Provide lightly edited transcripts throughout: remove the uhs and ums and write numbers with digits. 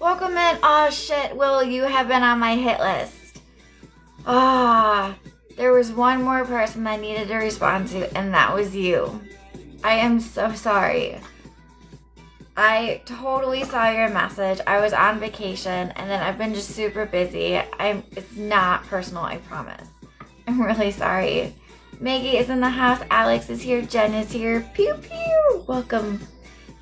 Welcome in. Oh shit, Will, you have been on my hit list. There was one more person I needed to respond to, and that was you. I am so sorry. I totally saw your message. I was on vacation, and then I've been just super busy. It's not personal, I promise. I'm really sorry. Maggie is in the house. Alex is here. Jen is here. Pew pew. Welcome.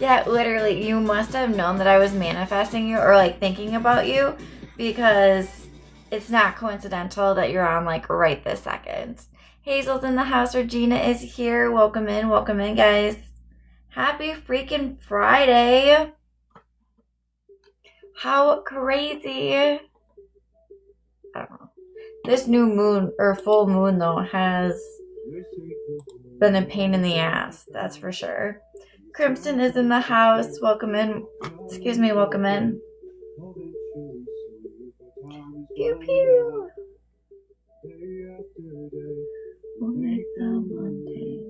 Yeah, literally, you must have known that I was manifesting you or like thinking about you, because it's not coincidental that you're on like right this second. Hazel's in the house. Regina is here. Welcome in, guys. Happy freaking Friday. How crazy. I don't know. This new moon or full moon though has been a pain in the ass, that's for sure. Crimson is in the house. Welcome in. Excuse me, welcome in. Pew pew. We'll make the Monday.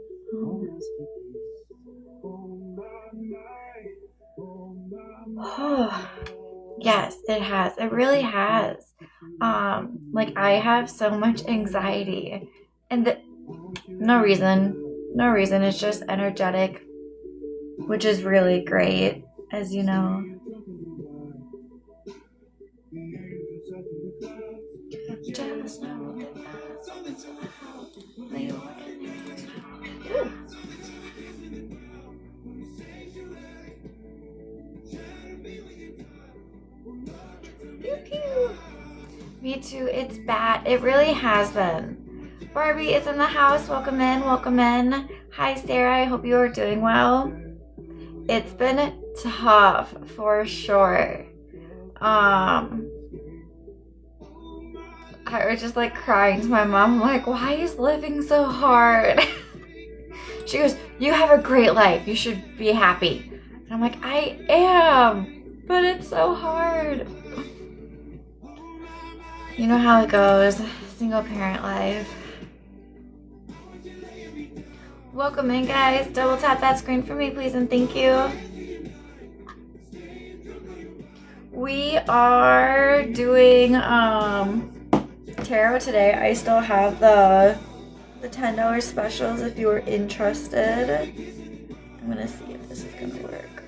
Oh, yes, it has. It really has. Like I have so much anxiety, and no reason. It's just energetic, which is really great, as you know. Just know that that's Pew pew. Me too. It's bad. It really has been. Barbie is in the house. Welcome in. Hi, Sarah. I hope you are doing well. It's been tough for sure. I was just like crying to my mom. I'm like, why is living so hard? She goes, you have a great life. You should be happy. And I'm like, I am, but it's so hard. You know how it goes, single parent life. Welcome in, guys. Double tap that screen for me, please, and thank you. We are doing tarot today. I still have the $10 specials if you are interested. I'm gonna see if this is gonna work.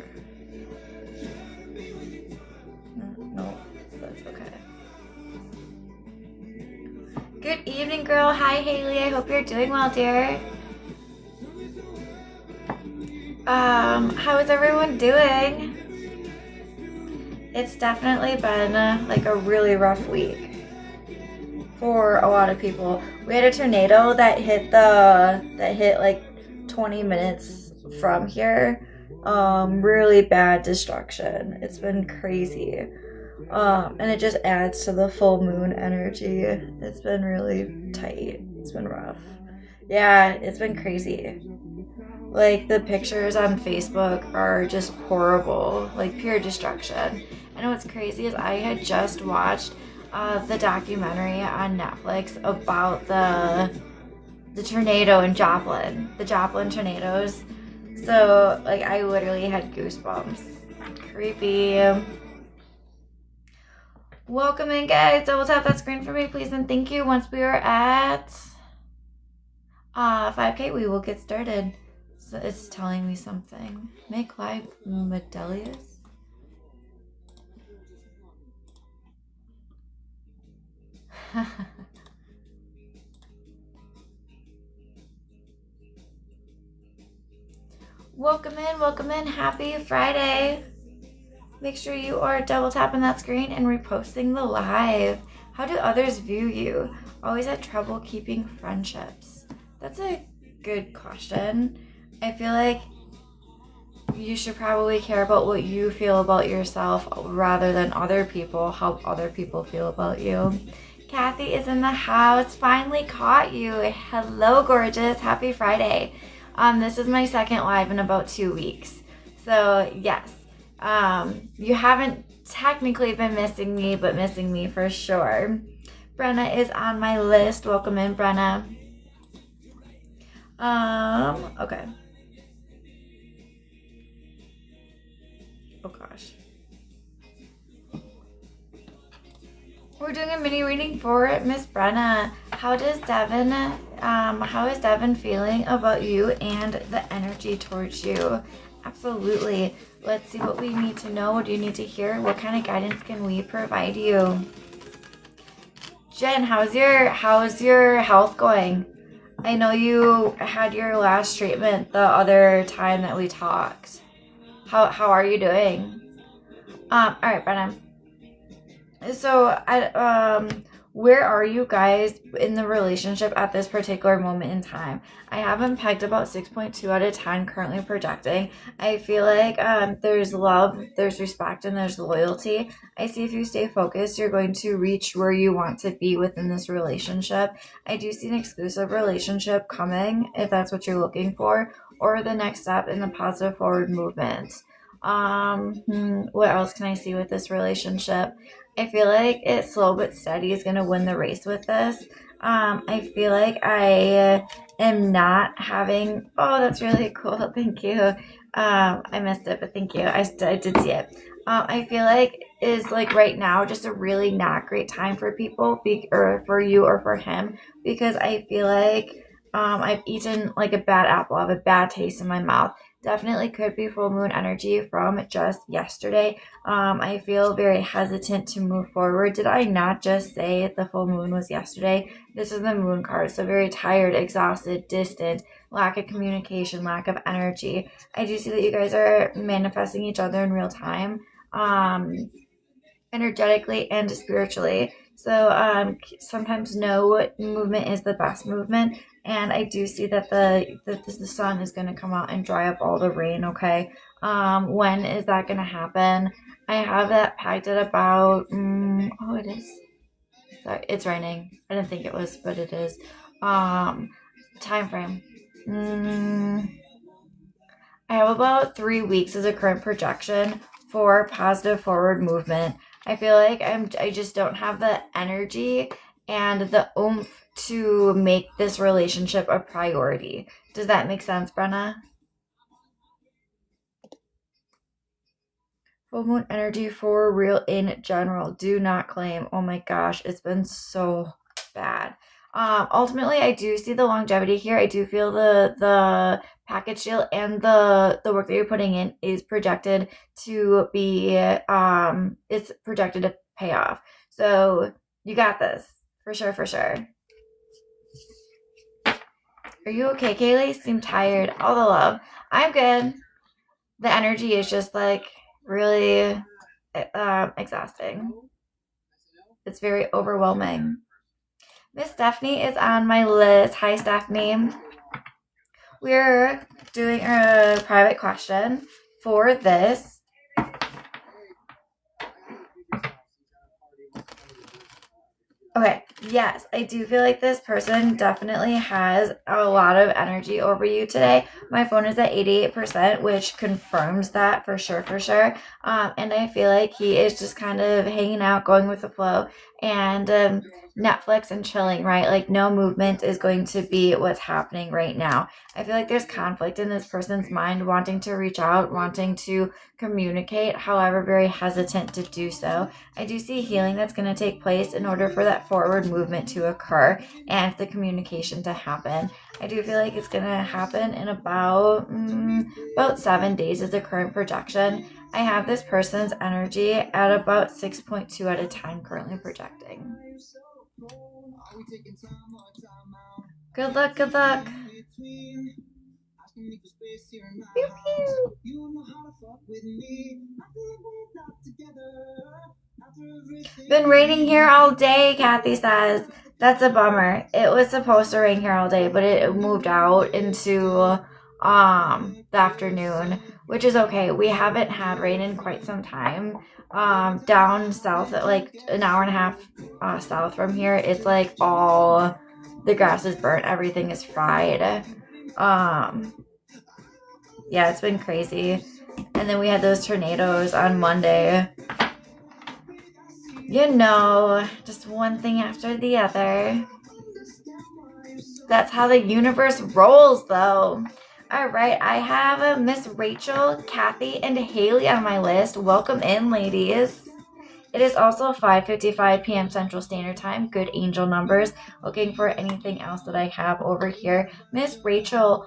No, that's okay. Good evening, girl. Hi, Haley. I hope you're doing well, dear. How is everyone doing? It's definitely been like a really rough week for a lot of people. We had a tornado that hit like 20 minutes from here. Really bad destruction. It's been crazy. And it just adds to the full moon energy. It's been really tight. It's been rough. Yeah, it's been crazy. Like, the pictures on Facebook are just horrible. Like, pure destruction. And what's crazy is I had just watched the documentary on Netflix about the tornado in Joplin. The Joplin tornadoes. So, like, I literally had goosebumps. Creepy. Welcome in, guys. Double tap that screen for me, please, and thank you. Once we are at 5K, we will get started. So it's telling me something. Make life Medelius. Welcome in. Happy Friday. Make sure you are double tapping that screen and reposting the live. How do others view you? Always had trouble keeping friendships. That's a good question. I feel like you should probably care about what you feel about yourself rather than other people, how other people feel about you. Kathy is in the house. Finally caught you. Hello, gorgeous. Happy Friday. This is my second live in about 2 weeks. So yes, you haven't technically been missing me, but missing me for sure. Brenna is on my list. Welcome in, Brenna. Okay. Oh gosh. We're doing a mini reading for Miss Brenna. How is Devin feeling about you and the energy towards you? Absolutely. Let's see what we need to know. What do you need to hear? What kind of guidance can we provide you? Jen, how's your health going? I know you had your last treatment the other time that we talked. How are you doing? All right, Brenna. So, where are you guys in the relationship at this particular moment in time? I have them pegged about 6.2 out of 10 currently projecting. I feel like there's love, there's respect, and there's loyalty. I see if you stay focused, you're going to reach where you want to be within this relationship. I do see an exclusive relationship coming, if that's what you're looking for, or the next step in the positive forward movement. What else can I see with this relationship? I feel like it's slow but steady is going to win the race with this. I feel like I am not having, oh, that's really cool. Thank you. I missed it, but thank you. I did see it. I feel like is like right now just a really not great time for people, or for you or for him, because I feel like I've eaten like a bad apple. I have a bad taste in my mouth. Definitely could be full moon energy from just yesterday. I feel very hesitant to move forward. Did I not just say the full moon was yesterday? This is the moon card. So very tired, exhausted, distant, lack of communication, lack of energy. I do see that you guys are manifesting each other in real time, energetically and spiritually. So sometimes no movement is the best movement. And I do see that the sun is going to come out and dry up all the rain, okay? When is that going to happen? I have that pegged at about, oh, it is. Sorry, it's raining. I didn't think it was, but it is. Time frame. I have about 3 weeks as a current projection for positive forward movement. I feel like I just don't have the energy and the oomph to make this relationship a priority. Does that make sense, Brenna? Full moon energy for real in general. Do not claim. Oh my gosh, it's been so bad. Ultimately, I do see the longevity here. I do feel the package deal and the work that you're putting in is projected to be it's projected to pay off. So you got this for sure, for sure. Are you okay, Kaylee? Seem tired. All the love. I'm good. The energy is just like really exhausting. It's very overwhelming. Miss Stephanie is on my list. Hi, Stephanie. We're doing a private question for this. Okay, yes, I do feel like this person definitely has a lot of energy over you today. My phone is at 88%, which confirms that for sure, for sure. And I feel like he is just kind of hanging out, going with the flow, and Netflix and chilling, right? Like no movement is going to be what's happening right now. I feel like there's conflict in this person's mind, wanting to reach out, wanting to communicate, however, very hesitant to do so. I do see healing that's going to take place in order for that forward movement to occur and the communication to happen. I do feel like it's going to happen in about 7 days is the current projection. I have this person's energy at about 6.2 out of 10 currently projecting. Good luck, good luck. Pew, pew. Been raining here all day, Kathy says. That's a bummer. It was supposed to rain here all day, but it moved out into the afternoon, which is okay. We haven't had rain in quite some time. Down south at like an hour and a half south from here, it's like all the grass is burnt, everything is fried. Yeah, it's been crazy. And then we had those tornadoes on Monday. You know, just one thing after the other. That's how the universe rolls, though. All right, I have Miss Rachel, Kathy, and Haley on my list. Welcome in, ladies. It is also 5:55 p.m. Central Standard Time. Good angel numbers. Looking for anything else that I have over here. Miss Rachel,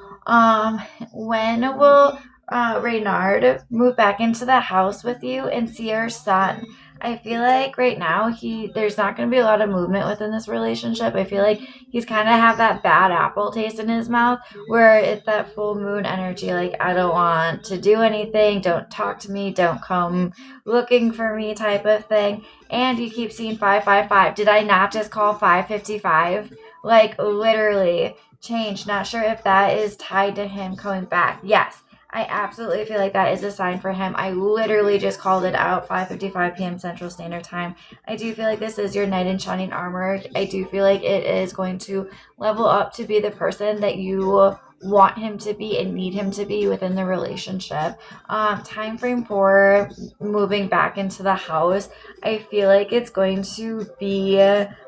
when will Reynard move back into the house with you and see your son? I feel like right now there's not going to be a lot of movement within this relationship. I feel like he's kind of have that bad apple taste in his mouth where it's that full moon energy. Like, I don't want to do anything. Don't talk to me. Don't come looking for me type of thing. And you keep seeing 555. Did I not just call 555? Like, literally change. Not sure if that is tied to him coming back. Yes. I absolutely feel like that is a sign for him. I literally just called it out, 5:55 p.m. Central Standard Time. I do feel like this is your knight in shining armor. I do feel like it is going to level up to be the person that you want him to be and need him to be within the relationship. Time frame for moving back into the house, I feel like it's going to be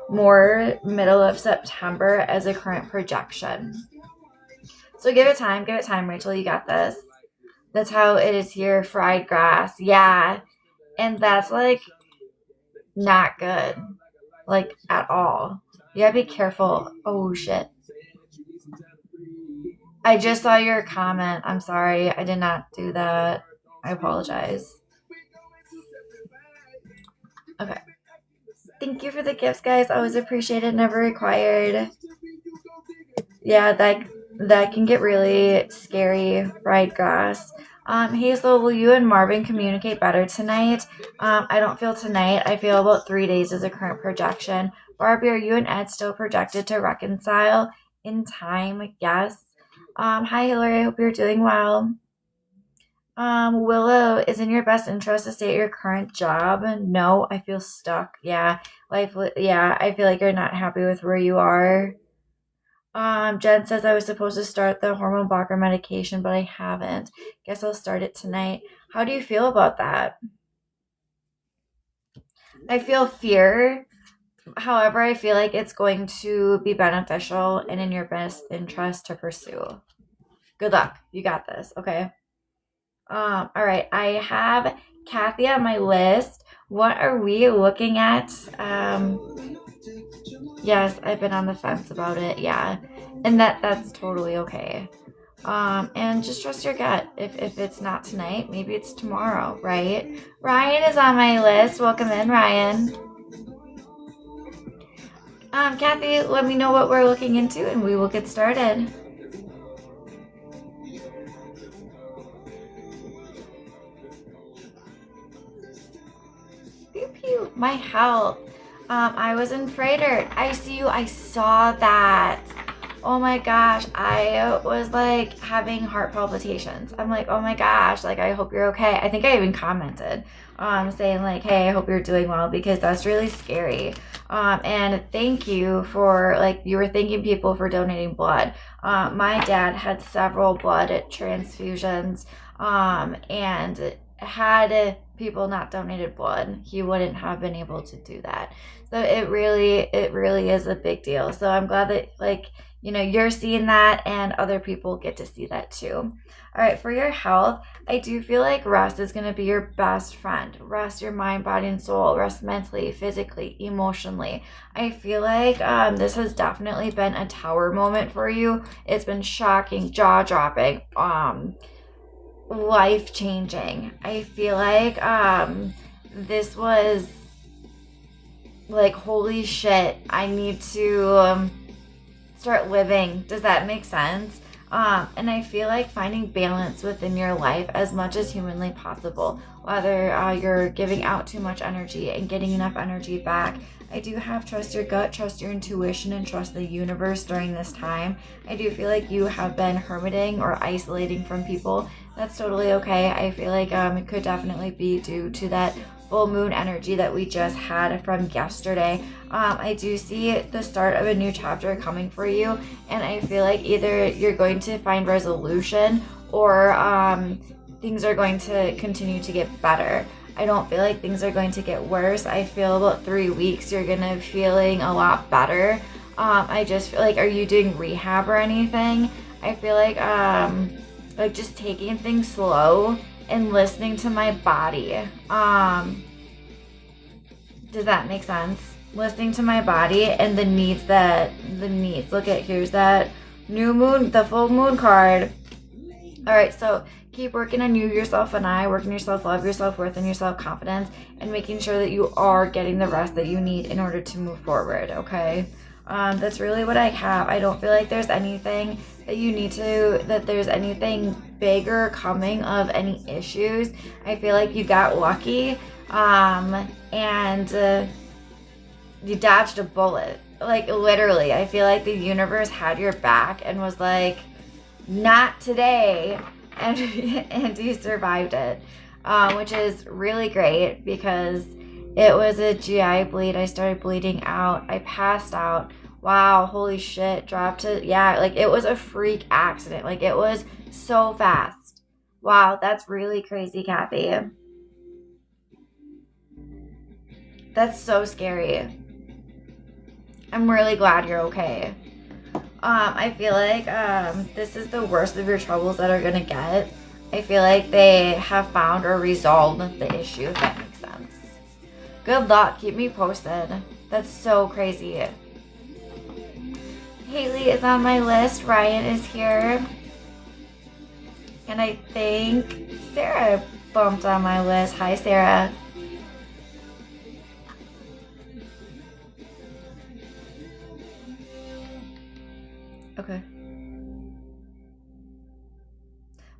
more middle of September as a current projection. So give it time, Rachel. You got this. That's how it is here. Fried grass. Yeah. And that's like not good. Like at all. You gotta be careful. Oh shit. I just saw your comment. I'm sorry. I did not do that. I apologize. Okay. Thank you for the gifts, guys. Always appreciated. Never required. Yeah, that can get really scary. Fried grass. Hazel, will you and Marvin communicate better tonight? I don't feel tonight. I feel about 3 days as a current projection. Barbie, are you and Ed still projected to reconcile in time? Yes. Hi, Hillary. I hope you're doing well. Willow, is in your best interest to stay at your current job? No, I feel stuck. Yeah. I feel like you're not happy with where you are. Jen says I was supposed to start the hormone blocker medication, but I haven't. Guess I'll start it tonight. How do you feel about that? I feel fear. However, I feel like it's going to be beneficial and in your best interest to pursue. Good luck. You got this. Okay. All right. I have Kathy on my list. What are we looking at? Yes, I've been on the fence about it. Yeah. And that's totally okay. And just trust your gut. If it's not tonight, maybe it's tomorrow, right? Ryan is on my list. Welcome in, Ryan. Kathy, let me know what we're looking into and we will get started. Pew pew. My health. I was in Freighter. I see you. I saw that. Oh my gosh. I was like having heart palpitations. I'm like, oh my gosh. Like, I hope you're okay. I think I even commented saying like, hey, I hope you're doing well, because that's really scary. And thank you for, like, you were thanking people for donating blood. My dad had several blood transfusions, and had people not donated blood, he wouldn't have been able to do that. So it really is a big deal. So I'm glad that, like, you're seeing that and other people get to see that too. All right, for your health, I do feel like rest is going to be your best friend. Rest your mind, body, and soul. Rest mentally, physically, emotionally. I feel like this has definitely been a tower moment for you. It's been shocking, jaw-dropping, life-changing. I feel like this was like, holy shit, I need to start living. Does that make sense? And I feel like finding balance within your life as much as humanly possible, whether you're giving out too much energy and getting enough energy back. I do have trust your gut, trust your intuition, and trust the universe during this time. I do feel like you have been hermiting or isolating from people. That's totally okay. I feel like it could definitely be due to that full moon energy that we just had from yesterday. I do see the start of a new chapter coming for you, and I feel like either you're going to find resolution or things are going to continue to get better. I don't feel like things are going to get worse. I feel about 3 weeks you're gonna feeling a lot better. I just feel like, are you doing rehab or anything? I feel like just taking things slow and listening to my body. Does that make sense? Listening to my body and the needs. Look at, here's that new moon, the full moon card. All right, so keep working on you, yourself, and working your self-love, your self-worth, and your self-confidence, and making sure that you are getting the rest that you need in order to move forward, okay? That's really what I have. I don't feel like there's anything that there's anything bigger coming of any issues. I feel like you got lucky, and you dodged a bullet. Like, literally, I feel like the universe had your back and was like, not today, and you survived it, which is really great because it was a GI bleed. I started bleeding out. I passed out. Wow, holy shit, dropped to, yeah, like it was a freak accident. Like, it was so fast. Wow, that's really crazy, Kathy. That's so scary. I'm really glad you're okay. I feel like this is the worst of your troubles that are gonna get. I feel like they have found or resolved the issue, if that makes sense. Good luck. Keep me posted. That's so crazy. Haley is on my list. Ryan is here. And I think Sarah bumped on my list. Hi, Sarah. Okay.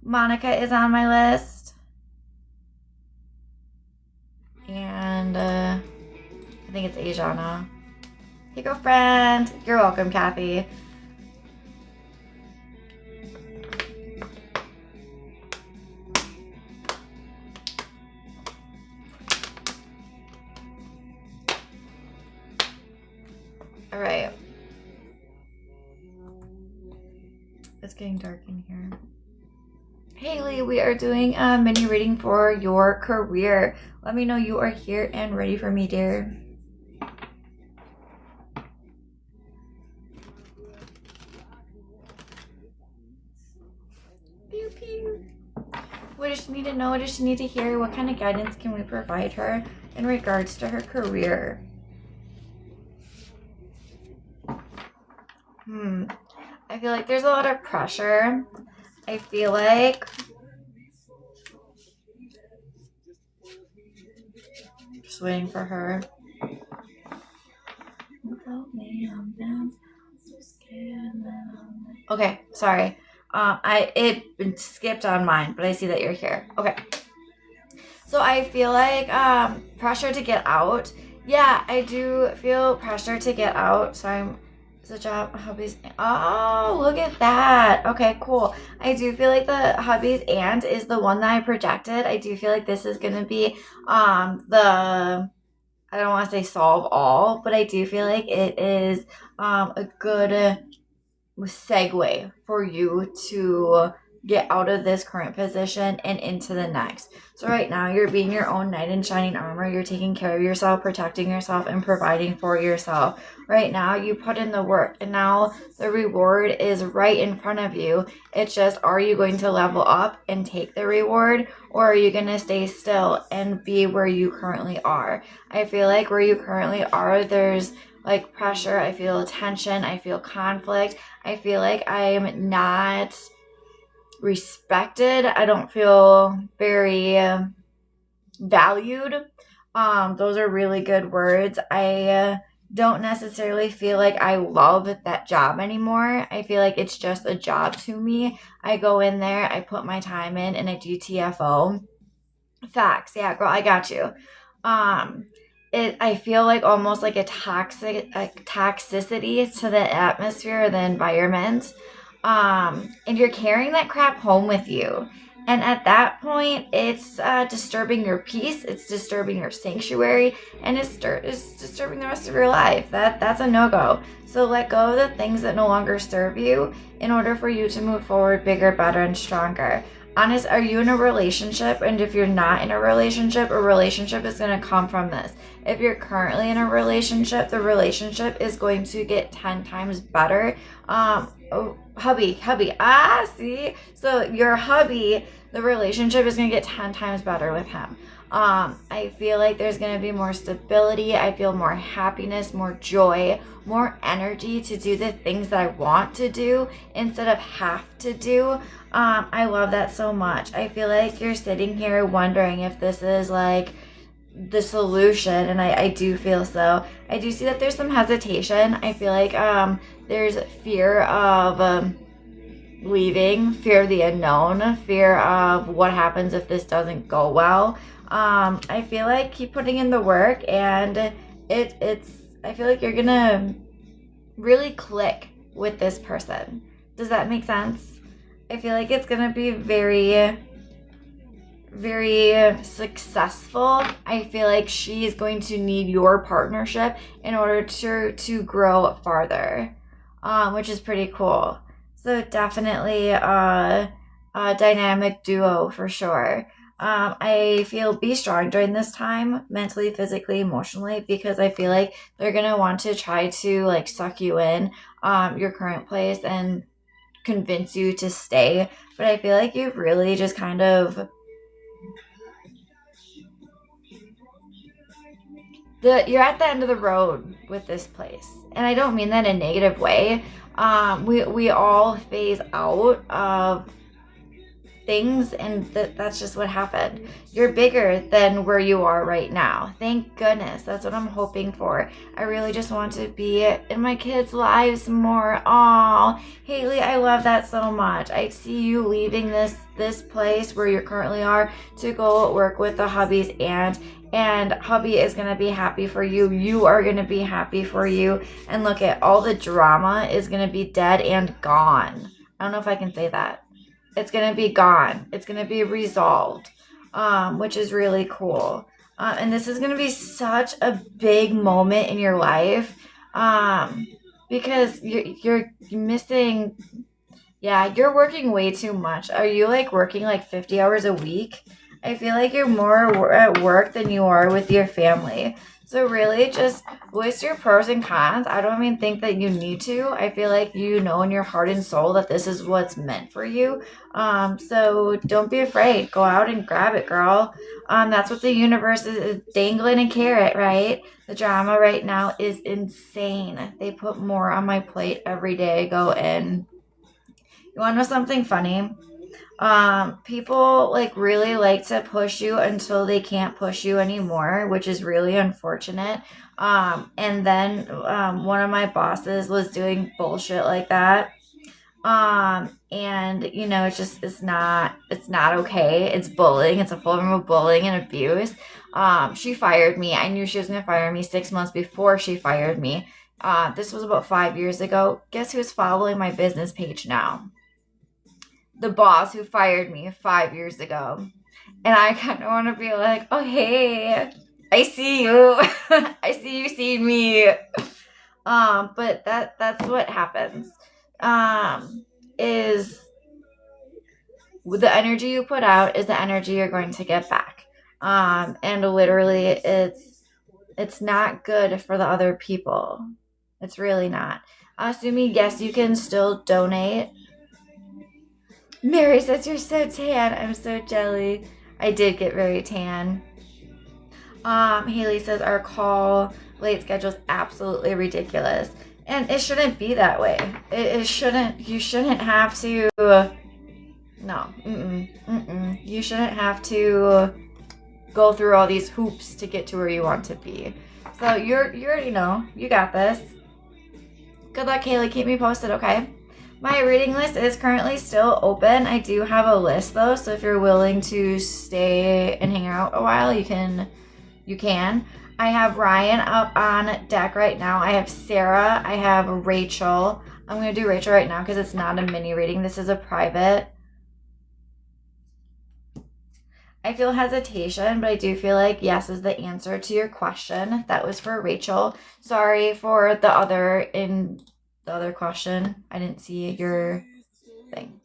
Monica is on my list. And I think it's Ajana. Hey, girlfriend. You're welcome, Kathy. All right. It's getting dark in here. Haley, we are doing a mini reading for your career. Let me know you are here and ready for me, dear. Pew, pew. What does she need to know? What does she need to hear? What kind of guidance can we provide her in regards to her career? I feel like there's a lot of pressure. I feel like just waiting for her. Okay, sorry. It skipped on mine, but I see that you're here. Okay. So I feel like pressure to get out. Yeah, I do feel pressure to get out. So I'm the job, hubby's. Oh, look at that. Okay, cool. I do feel like the hubby's aunt is the one that I projected. I do feel like this is gonna be I don't want to say solve all, but I do feel like it is a good segue for you to get out of this current position and into the next. So right now you're being your own knight in shining armor. You're taking care of yourself, protecting yourself, and providing for yourself. Right now you put in the work, and now the reward is right in front of you. It's just, are you going to level up and take the reward, or are you going to stay still and be where you currently are? I feel like where you currently are, there's like pressure. I feel tension. I feel conflict. I feel like I'm not respected. I don't feel very valued. Those are really good words. I don't necessarily feel like I love that job anymore. I feel like it's just a job to me. I go in there, I put my time in, and I do TFO. Facts. Yeah, girl, I got you. I feel like almost like a toxicity to the atmosphere or the environment. And you're carrying that crap home with you. And at that point, it's disturbing your peace, it's disturbing your sanctuary, and it's disturbing the rest of your life. That's a no-go. So let go of the things that no longer serve you in order for you to move forward bigger, better, and stronger. Honest, are you in a relationship? And if you're not in a relationship is going to come from this. If you're currently in a relationship, the relationship is going to get 10 times better. Hubby. See? So your hubby, the relationship is going to get 10 times better with him. I feel like there's going to be more stability. I feel more happiness, more joy, more energy to do the things that I want to do instead of have to do. I love that so much. I feel like you're sitting here wondering if this is like the solution, and I do feel so. I do see that there's some hesitation. I feel like there's fear of leaving, fear of the unknown, fear of what happens if this doesn't go well. I feel like keep putting in the work, and I feel like you're gonna really click with this person. Does that make sense? I feel like it's gonna be very, very successful. I feel like she is going to need your partnership in order to grow farther, which is pretty cool. So definitely a dynamic duo for sure. I feel be strong during this time, mentally, physically, emotionally, because I feel like they're gonna want to try to like suck you in your current place and convince you to stay. But I feel like you've really just kind of you're at the end of the road with this place, and I don't mean that in a negative way. We all phase out of things, and that's just what happened. You're bigger than where you are right now. Thank goodness. That's what I'm hoping for. I really just want to be in my kids' lives more. Aw, Haley, I love that so much. I see you leaving this place where you currently are to go work with the hubby's aunt, and hubby is going to be happy for you. You are going to be happy for you. And look at all the drama is going to be dead and gone. I don't know if I can say that. It's going to be gone. It's going to be resolved, which is really cool. And this is going to be such a big moment in your life because you're missing. Yeah, you're working way too much. Are you like working like 50 hours a week? I feel like you're more at work than you are with your family. So really just list your pros and cons. I don't even think that you need to. I feel like you know in your heart and soul that this is what's meant for you. So don't be afraid. Go out and grab it, girl. That's what the universe is dangling a carrot, right? The drama right now is insane. They put more on my plate every day I go in. You want to know something funny? People like really like to push you until they can't push you anymore, which is really unfortunate. And then one of my bosses was doing bullshit like that. And you know, it's not okay. It's bullying. It's a form of bullying and abuse. She fired me. I knew she was gonna fire me 6 months before she fired me. This was about 5 years ago. Guess who's following my business page now? The boss who fired me 5 years ago. And I kind of want to be like, oh, hey, I see you. I see you see me. But that's what happens. Is the energy you put out is the energy you're going to get back. And literally it's not good for the other people. It's really not. Sumi, yes, you can still donate. Mary says you're so tan. I'm so jelly. I did get very tan. Haley says our call late schedule is absolutely ridiculous. And it shouldn't be that way. It shouldn't, you shouldn't have to, no, you shouldn't have to go through all these hoops to get to where you want to be. So you already know, you got this. Good luck, Haley. Keep me posted, okay? My reading list is currently still open. I do have a list though, so if you're willing to stay and hang out a while, you can. I have Ryan up on deck right now. I have Sarah. I have Rachel. I'm going to do Rachel right now because it's not a mini reading. This is a private. I feel hesitation, but I do feel like yes is the answer to your question. That was for Rachel. Sorry for the other question. I didn't see your thing.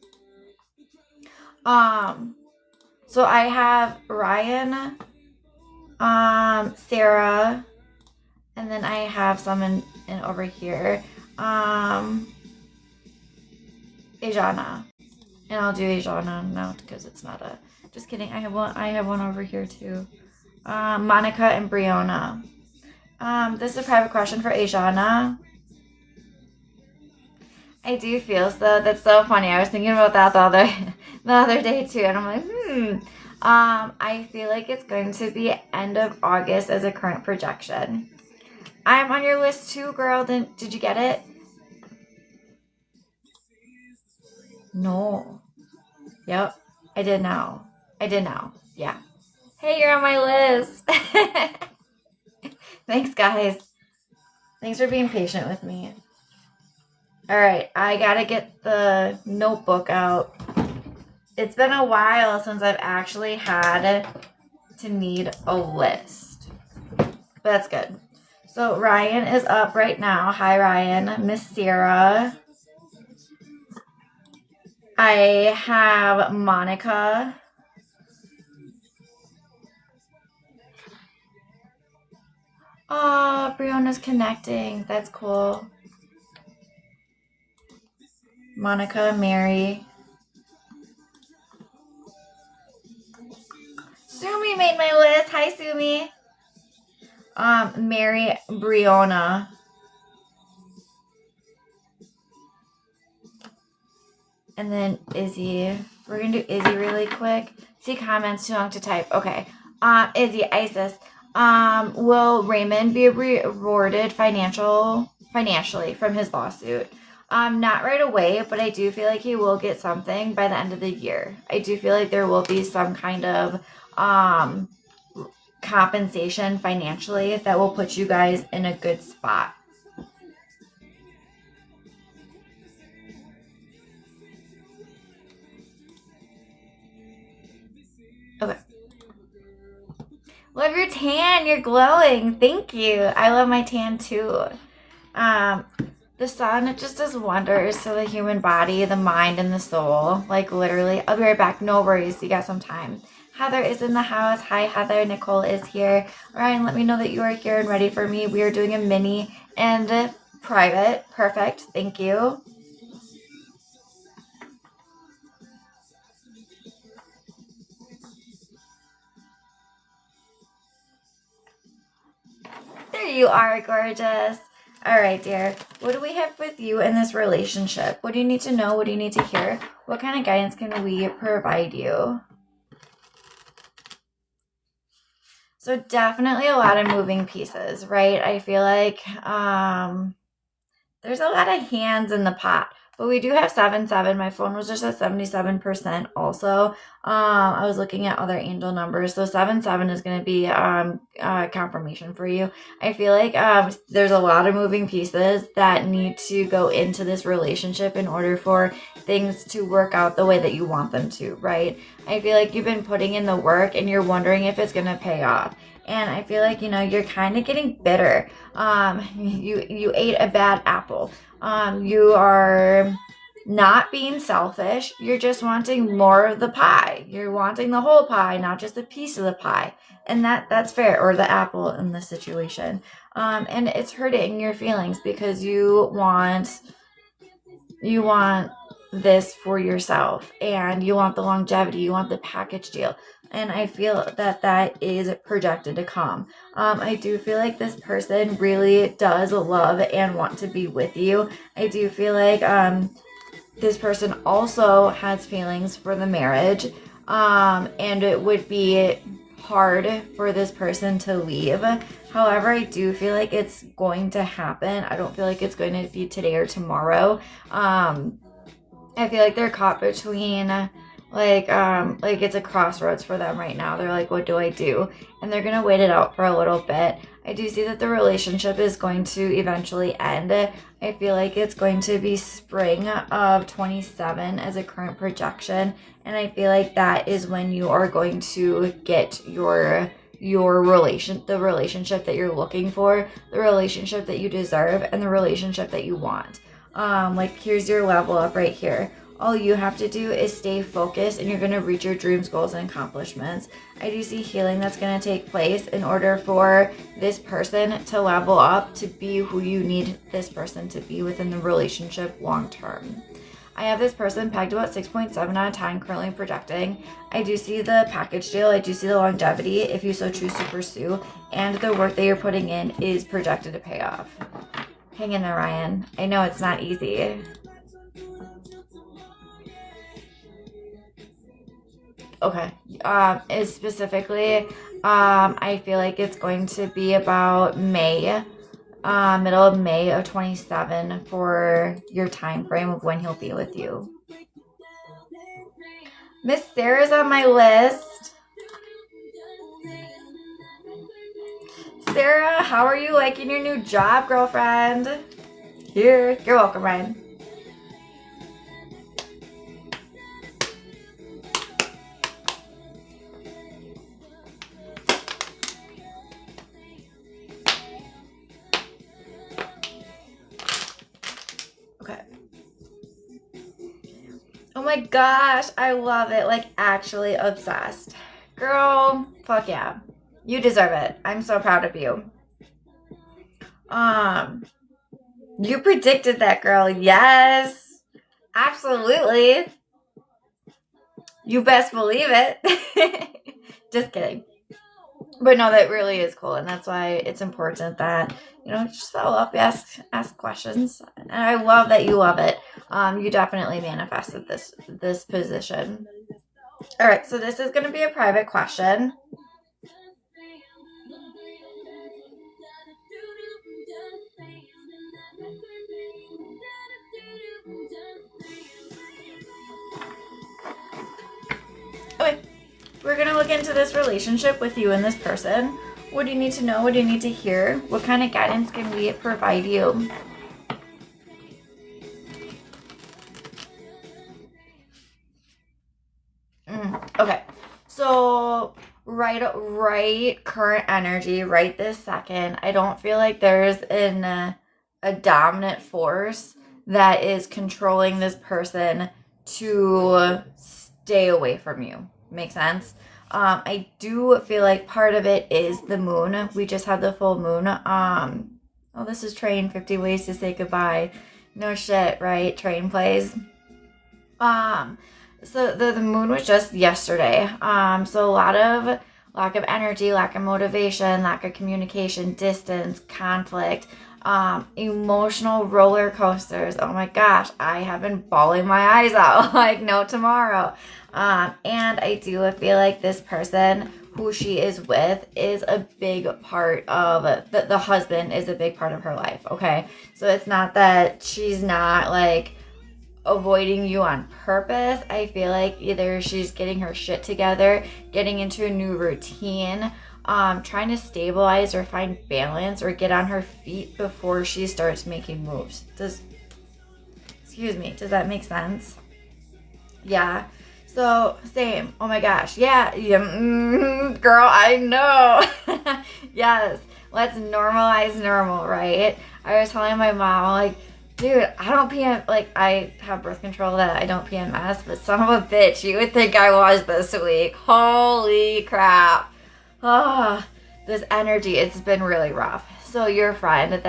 So I have Ryan, Sarah, and then I have some in over here. Ajana. And I'll do Ajana now because it's not a, just kidding. I have one over here too. Monica and Brianna. This is a private question for Ajana. I do feel so. That's so funny. I was thinking about that the other day too, and I'm like, I feel like it's going to be end of August as a current projection. I'm on your list too, girl. Did you get it? No. Yep. I did now. Yeah. Hey, you're on my list. Thanks, guys. Thanks for being patient with me. All right, I gotta get the notebook out. It's been a while since I've actually had to need a list. But that's good. So Ryan is up right now. Hi, Ryan. Miss Sarah. I have Monica. Oh, Brianna's connecting. That's cool. Monica, Mary. Sumi made my list. Hi, Sumi. Mary, Brianna. And then Izzy. We're going to do Izzy really quick. See comments, too long to type. Okay. Izzy, Isis. Will Raymond be rewarded financially from his lawsuit? Not right away, but I do feel like he will get something by the end of the year. I do feel like there will be some kind of compensation financially that will put you guys in a good spot. Okay. Love your tan. You're glowing. Thank you. I love my tan too. The sun, it just does wonders to the human body, the mind, and the soul. Like literally. I'll be right back. No worries. You got some time. Heather is in the house. Hi, Heather. Nicole is here. Ryan, let me know that you are here and ready for me. We are doing a mini and private. Perfect. Thank you. There you are, gorgeous. All right, dear. What do we have with you in this relationship? What do you need to know? What do you need to hear? What kind of guidance can we provide you? So definitely a lot of moving pieces, right? I feel like there's a lot of hands in the pot. But we do have 7-7. My phone was just at 77% also. I was looking at other angel numbers. So 7-7 is going to be confirmation for you. I feel like there's a lot of moving pieces that need to go into this relationship in order for things to work out the way that you want them to, right? I feel like you've been putting in the work and you're wondering if it's going to pay off. And I feel like, you're kind of getting bitter. You ate a bad apple. You are not being selfish. You're just wanting more of the pie. You're wanting the whole pie, not just a piece of the pie. And that's fair, or the apple in this situation. And it's hurting your feelings because you want this for yourself, and you want the longevity, you want the package deal. And I feel that is projected to come. I do feel like this person really does love and want to be with you. I do feel like this person also has feelings for the marriage, and it would be hard for this person to leave. However, I do feel like it's going to happen. I don't feel like it's going to be today or tomorrow. I feel like they're caught between like it's a crossroads for them right now. They're like, what do I do? And they're gonna wait it out for a little bit. I do see that the relationship is going to eventually end. I feel like it's going to be spring of 27 as a current projection, and I feel like that is when you are going to get the relationship that you're looking for, the relationship that you deserve, and the relationship that you want. Like, here's your level up right here. All you have to do is stay focused, and you're going to reach your dreams, goals, and accomplishments. I do see healing that's going to take place in order for this person to level up to be who you need this person to be within the relationship long term. I have this person pegged about 6.7 out of 10, currently projecting. I do see the package deal. I do see the longevity if you so choose to pursue, and the work that you're putting in is projected to pay off. Hang in there, Ryan. I know it's not easy. Okay. Is specifically, I feel like it's going to be about May, middle of May of 27 for your time frame of when he'll be with you. Miss Sarah's on my list. Sarah, how are you liking your new job, girlfriend? Here, you're welcome, Ryan. Okay. Oh my gosh, I love it. Like, actually obsessed. Girl, fuck yeah. You deserve it. I'm so proud of you. You predicted that, girl. Yes. Absolutely. You best believe it. Just kidding. But no, that really is cool, and that's why it's important that, just follow up, ask questions. And I love that you love it. You definitely manifested this position. All right, so this is going to be a private question. Okay, we're going to look into this relationship with you and this person. What do you need to know? What do you need to hear? What kind of guidance can we provide you? Okay, so right current energy, right this second, I don't feel like there's a dominant force that is controlling this person to stay away from you. Make sense? I do feel like part of it is the moon. We just had the full moon. Oh, this is Train 50 Ways to Say Goodbye. No shit, right? Train plays. So the moon was just yesterday. So a lot of lack of energy, lack of motivation, lack of communication, distance, conflict, emotional roller coasters. Oh my gosh, I have been bawling my eyes out like no tomorrow. And I do feel like this person who she is with is a big part of the husband is a big part of her life. Okay. So it's not that she's not like avoiding you on purpose. I feel like either she's getting her shit together, getting into a new routine, trying to stabilize or find balance or get on her feet before she starts making moves. Does that make sense? Yeah. So same. Oh my gosh. Yeah. Girl, I know. Yes. Let's normalize normal, right? I was telling my mom, like, Dude, I don't PM, like, I have birth control that I don't PMS, but son of a bitch, you would think I was this week. Holy crap. Ah, this energy, it's been really rough. So your friend,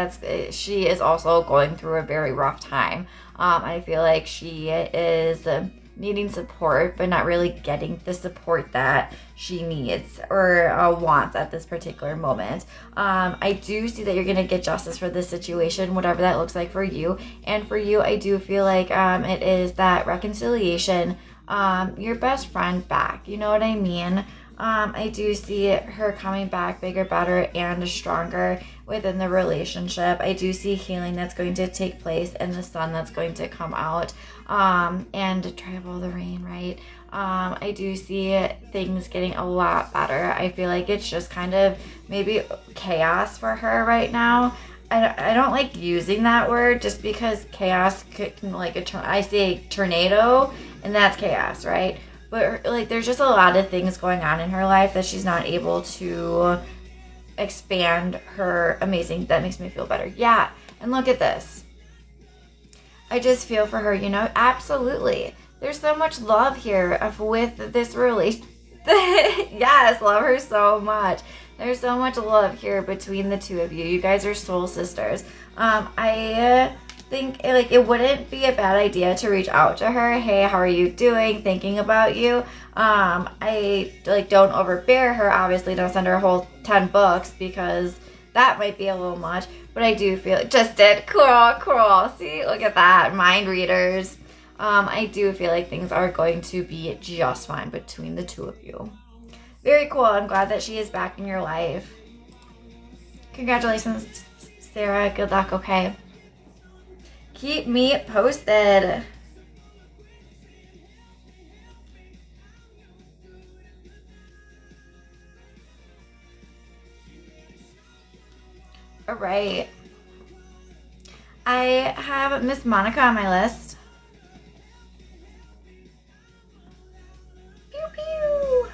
she is also going through a very rough time. I feel like she is needing support, but not really getting the support that she needs or wants at this particular moment. I do see that you're going to get justice for this situation, whatever that looks like for you. And for you, I do feel like it is that reconciliation, your best friend back. You know what I mean? I do see her coming back bigger, better, and stronger within the relationship. I do see healing that's going to take place and the sun that's going to come out and travel the rain, right? I do see things getting a lot better. I feel like it's just kind of maybe chaos for her right now. I don't like using that word just because chaos can, like, I say tornado and that's chaos, right? But like, there's just a lot of things going on in her life that she's not able to expand her amazing. That makes me feel better. Yeah. And look at this. I just feel for her, you know, absolutely. There's so much love here with this relation. Yes, love her so much. There's so much love here between the two of you. You guys are soul sisters. I think like it wouldn't be a bad idea to reach out to her. Hey, how are you doing? Thinking about you. I like don't overbear her. Obviously, don't send her a whole 10 books because that might be a little much. But I do feel just did cool. See, look at that, mind readers. I do feel like things are going to be just fine between the two of you. Very cool. I'm glad that she is back in your life. Congratulations, Sarah. Good luck. Okay. Keep me posted. All right. I have Miss Monica on my list. Pew pew.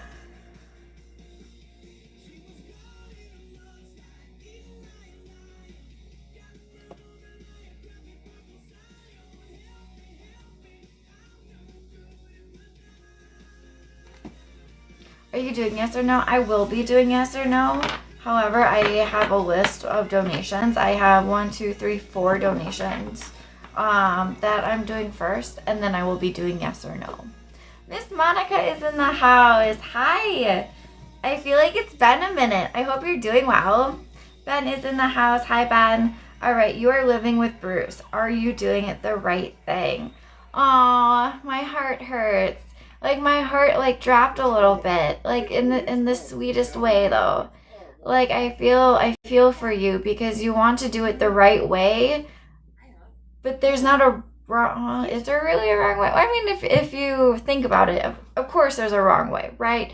Are you doing yes or no? I will be doing yes or no. However, I have a list of donations. I have 1, 2, 3, 4 donations that I'm doing first, and then I will be doing yes or no. Miss Monica is in the house. Hi. I feel like it's been a minute. I hope you're doing well. Ben is in the house. Hi, Ben. All right, you are living with Bruce. Are you doing it the right thing? Aw, my heart hurts. Like, my heart, like, dropped a little bit. Like, in the sweetest way, though. Like, I feel for you because you want to do it the right way, but there's not a wrong, is there really a wrong way? I mean, if you think about it, of course there's a wrong way, right?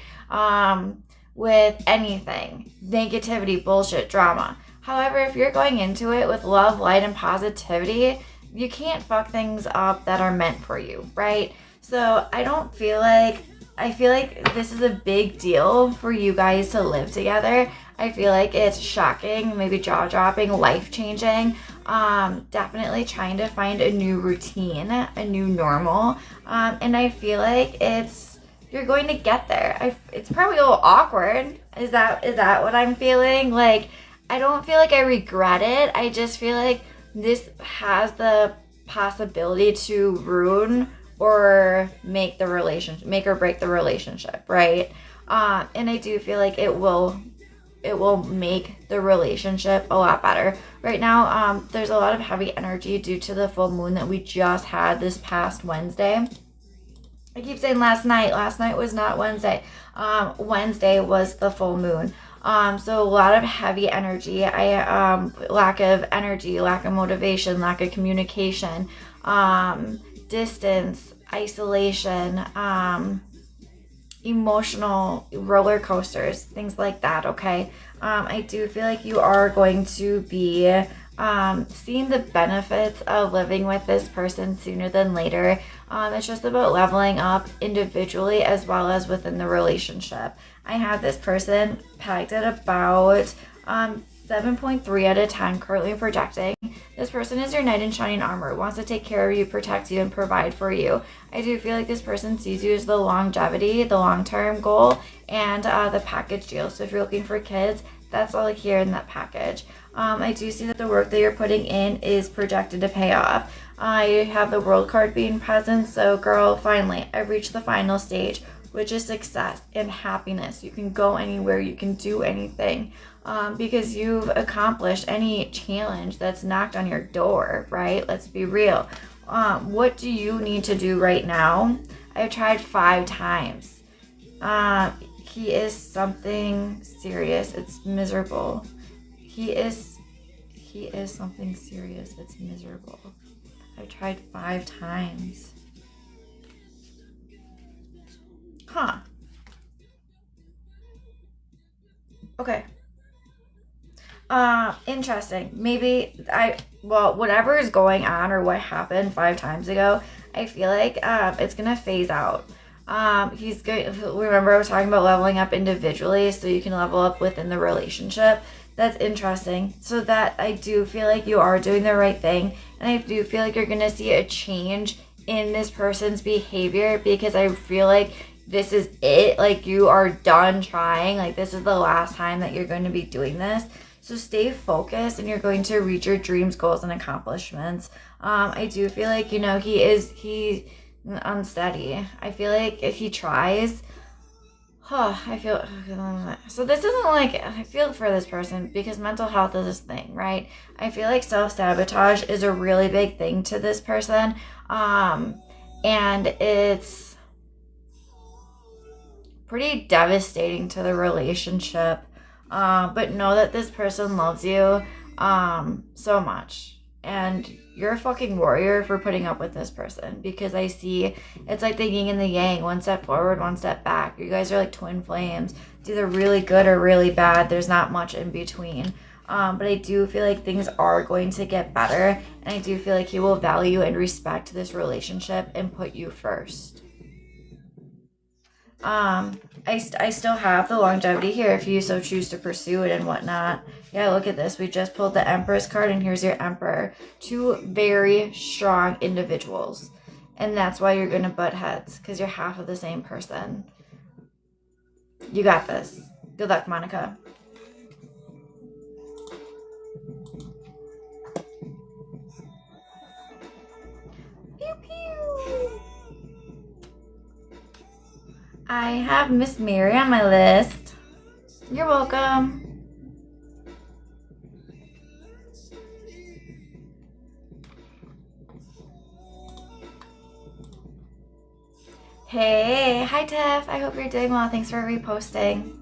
With anything, negativity, bullshit, drama. However, if you're going into it with love, light, and positivity, you can't fuck things up that are meant for you, right? So I feel like this is a big deal for you guys to live together. I feel like it's shocking, maybe jaw-dropping, life-changing. Definitely trying to find a new routine, a new normal. And I feel like you're going to get there. It's probably a little awkward. Is that what I'm feeling? Like, I don't feel like I regret it. I just feel like this has the possibility to ruin or make or break the relationship, right? And I do feel like it will make the relationship a lot better. Right now, there's a lot of heavy energy due to the full moon that we just had this past Wednesday. I keep saying last night. Last night was not Wednesday. Wednesday was the full moon. So a lot of heavy energy. Lack of energy, lack of motivation, lack of communication, distance, isolation, emotional roller coasters, things like that, okay? I do feel like you are going to be seeing the benefits of living with this person sooner than later. It's just about leveling up individually as well as within the relationship. I have this person pegged at about 7.3 out of 10, currently projecting. This person is your knight in shining armor, wants to take care of you, protect you, and provide for you. I do feel like this person sees you as the longevity, the long-term goal, and the package deal. So if you're looking for kids, that's all here in that package. I do see that the work that you're putting in is projected to pay off. I have the World card being present, so girl, finally, I've reached the final stage, which is success and happiness. You can go anywhere, you can do anything, because you've accomplished any challenge that's knocked on your door, right? Let's be real. What do you need to do right now? I've tried 5 times. He is something serious. It's miserable. He is something serious. It's miserable. I've tried 5 times. Huh. Okay. Interesting. Maybe whatever is going on or what happened 5 times ago, I feel like it's gonna phase out. He's good. Remember, I was talking about leveling up individually, so you can level up within the relationship. That's interesting. So that I do feel like you are doing the right thing, and I do feel like you're gonna see a change in this person's behavior, because I feel like this is it. Like, you are done trying. Like, this is the last time that you're going to be doing this. So stay focused, and you're going to reach your dreams, goals, and accomplishments. I do feel like, he's unsteady. I feel like if he tries, so this isn't like, I feel for this person, because mental health is this thing, right? I feel like self-sabotage is a really big thing to this person. And it's pretty devastating to the relationship. But know that this person loves you so much, and you're a fucking warrior for putting up with this person, because I see it's like the yin and the yang, 1 step forward, 1 step back. You guys are like twin flames. It's either really good or really bad. There's not much in between. But I do feel like things are going to get better, and I do feel like he will value and respect this relationship and put you first. I still have the longevity here if you so choose to pursue it and whatnot. Yeah, look at this. We just pulled the Empress card, and here's your Emperor. 2 very strong individuals. And that's why you're going to butt heads, because you're half of the same person. You got this. Good luck, Monica. Pew pew. I have Miss Mary on my list. You're welcome. Hey, hi Tiff. I hope you're doing well. Thanks for reposting.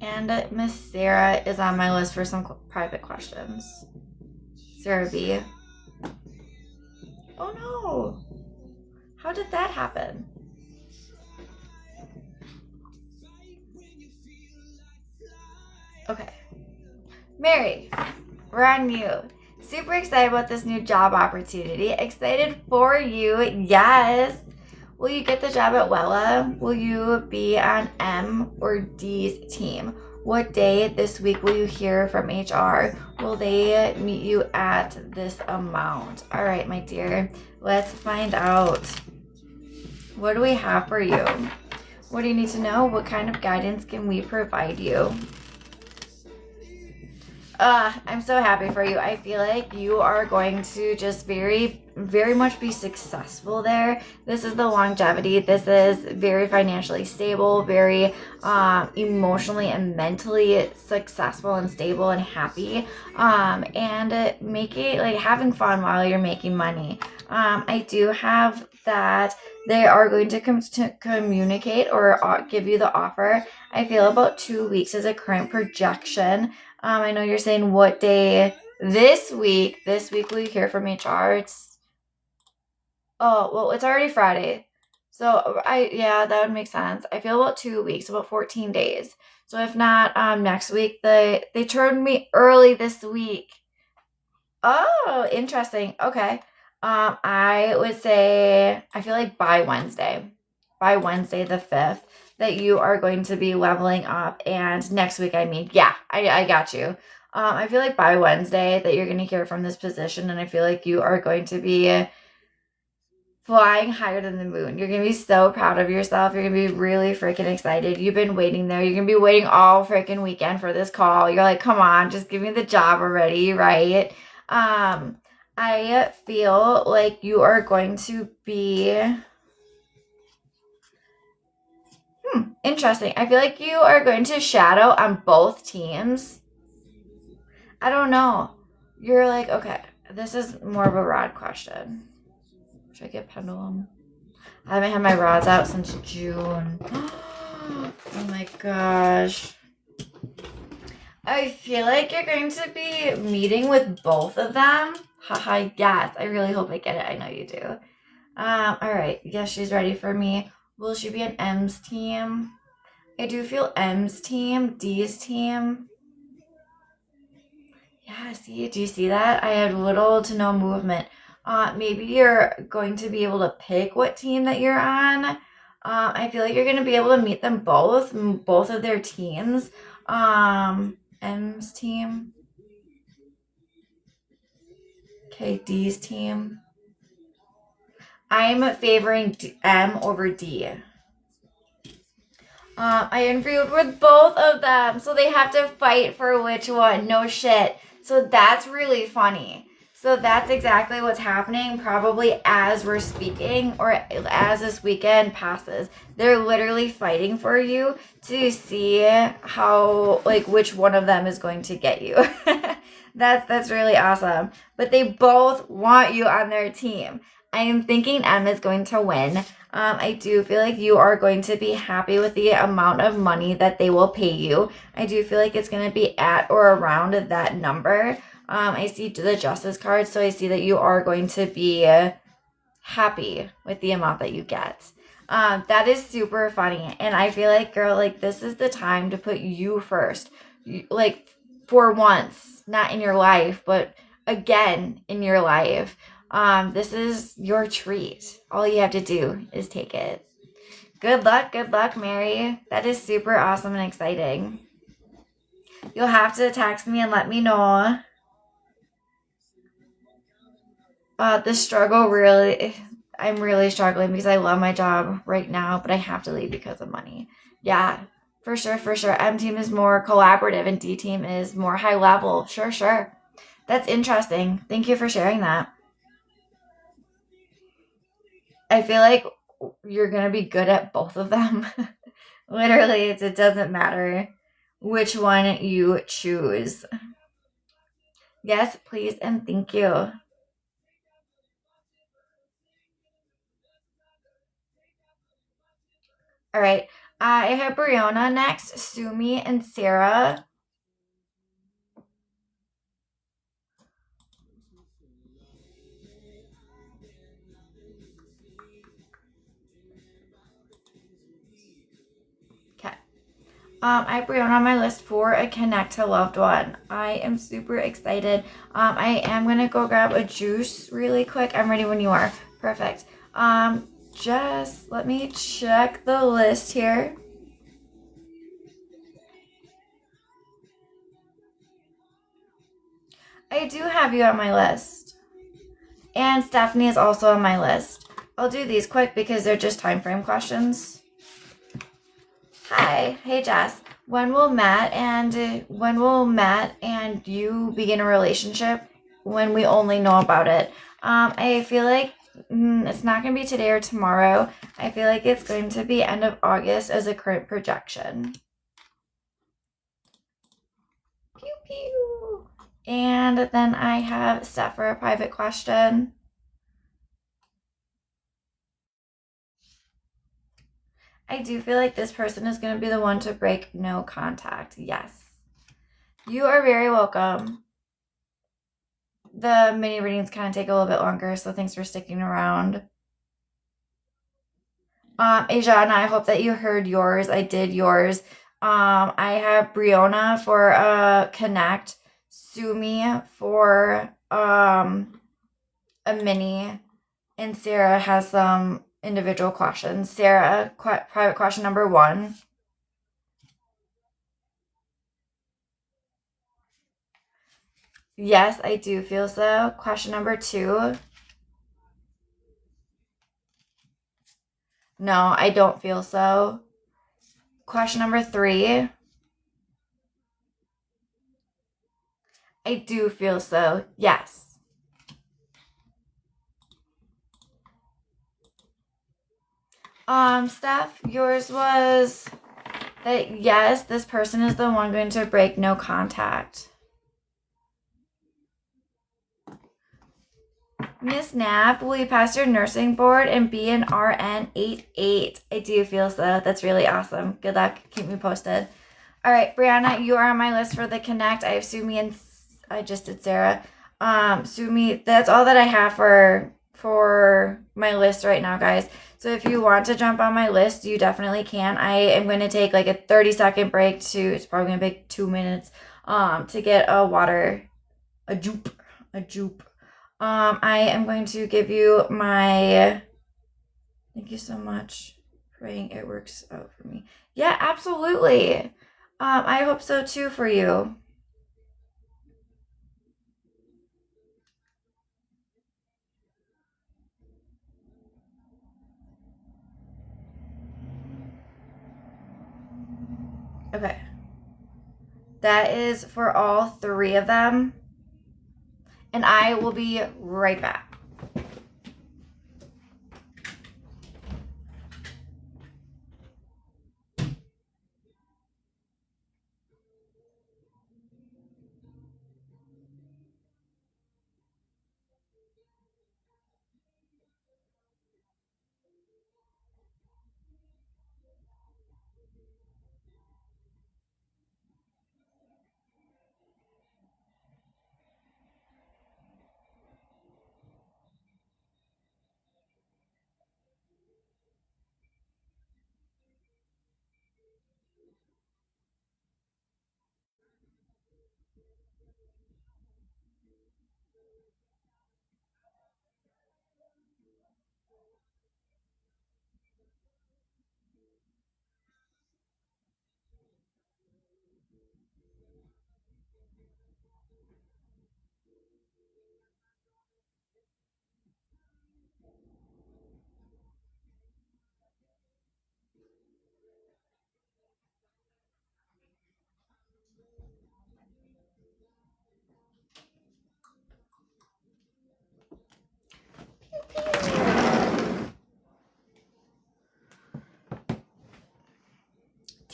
And Miss Sarah is on my list for some private questions. Sarah B. Oh no! How did that happen? Okay. Mary, we're on you. Super excited about this new job opportunity. Excited for you. Yes. Will you get the job at Wella? Will you be on M or D's team? What day this week will you hear from HR? Will they meet you at this amount? All right, my dear. Let's find out. What do we have for you? What do you need to know? What kind of guidance can we provide you? I'm so happy for you. I feel like you are going to just very, very much be successful there. This is the longevity. This is very financially stable, very emotionally and mentally successful and stable and happy. And making, like, having fun while you're making money. I do have that they are going to communicate or give you the offer. I feel about 2 weeks is a current projection. I know you're saying what day this week will you hear from HR? It's already Friday. So that would make sense. I feel about 2 weeks, about 14 days. So if not next week, they turned me early this week. Oh, interesting. Okay. I would say I feel like by Wednesday. by Wednesday the 5th that you are going to be leveling up. And next week, I got you. I feel like by Wednesday that you're going to hear from this position, and I feel like you are going to be flying higher than the moon. You're going to be so proud of yourself. You're going to be really freaking excited. You've been waiting there. You're going to be waiting all freaking weekend for this call. You're like, come on, just give me the job already, right? I feel like you are going to be... interesting. I feel like you are going to shadow on both teams. I don't know. You're like, okay, this is more of a rod question. Should I get pendulum? I haven't had my rods out since June. Oh my gosh. I feel like you're going to be meeting with both of them. Haha, yes. I really hope I get it. I know you do. All right. Yes, she's ready for me. Will she be an M's team? I do feel M's team, D's team. Yeah, see, do you see that? I had little to no movement. Maybe you're going to be able to pick what team that you're on. I feel like you're going to be able to meet them both of their teams. M's team. Okay, D's team. I'm favoring M over D. I interviewed with both of them, so they have to fight for which one. No shit. So that's really funny. So that's exactly what's happening probably as we're speaking or as this weekend passes. They're literally fighting for you to see how, like, which one of them is going to get you. That's really awesome. But they both want you on their team. I am thinking M is going to win. I do feel like you are going to be happy with the amount of money that they will pay you. I do feel like it's going to be at or around that number. I see the Justice card, so I see that you are going to be happy with the amount that you get. That is super funny. And I feel like, girl, like, this is the time to put you first. Like, for once, not in your life, but again in your life. This is your treat. All you have to do is take it. Good luck, Mary. That is super awesome and exciting. You'll have to text me and let me know. The struggle really, I'm really struggling because I love my job right now, but I have to leave because of money. Yeah, for sure. M team is more collaborative and D team is more high level. Sure. That's interesting. Thank you for sharing that. I feel like you're going to be good at both of them. Literally, it doesn't matter which one you choose. Yes, please, and thank you. All right. I have Brianna next, Sumi, and Sarah. I have Brianna on my list for a connect to loved one. I am super excited. I am going to go grab a juice really quick. I'm ready when you are. Perfect. Just let me check the list here. I do have you on my list. And Stephanie is also on my list. I'll do these quick because they're just time frame questions. Hi. Hey, Jess. When will Matt and you begin a relationship? When we only know about it? I feel like it's not going to be today or tomorrow. I feel like it's going to be end of August as a current projection. Pew pew. And then I have Steph for a private question. I do feel like this person is going to be the one to break no contact. Yes. You are very welcome. The mini readings kind of take a little bit longer, so thanks for sticking around. Ajana, I hope that you heard yours. I did yours. I have Brianna for connect, Sumi for a mini, and Sarah has some individual questions. Sarah, private question number 1. Yes, I do feel so. Question number 2. No, I don't feel so. Question number 3. I do feel so. Yes. Steph, yours was that yes, this person is the one going to break no contact. Miss Knapp, will you pass your nursing board and be an RN 88? I do feel so. That's really awesome. Good luck. Keep me posted. All right, Brianna, you are on my list for the Connect. I have Sumi and I just did Sarah. Sumi, that's all that I have for my list right now, guys. So if you want to jump on my list, you definitely can. I am going to take like a 30-second break to, it's probably going to take 2 minutes, to get a water, a jupe. I am going to give you my, thank you so much. Praying it works out for me. Yeah, absolutely. I hope so too for you. Okay. That is for all 3 of them. And I will be right back.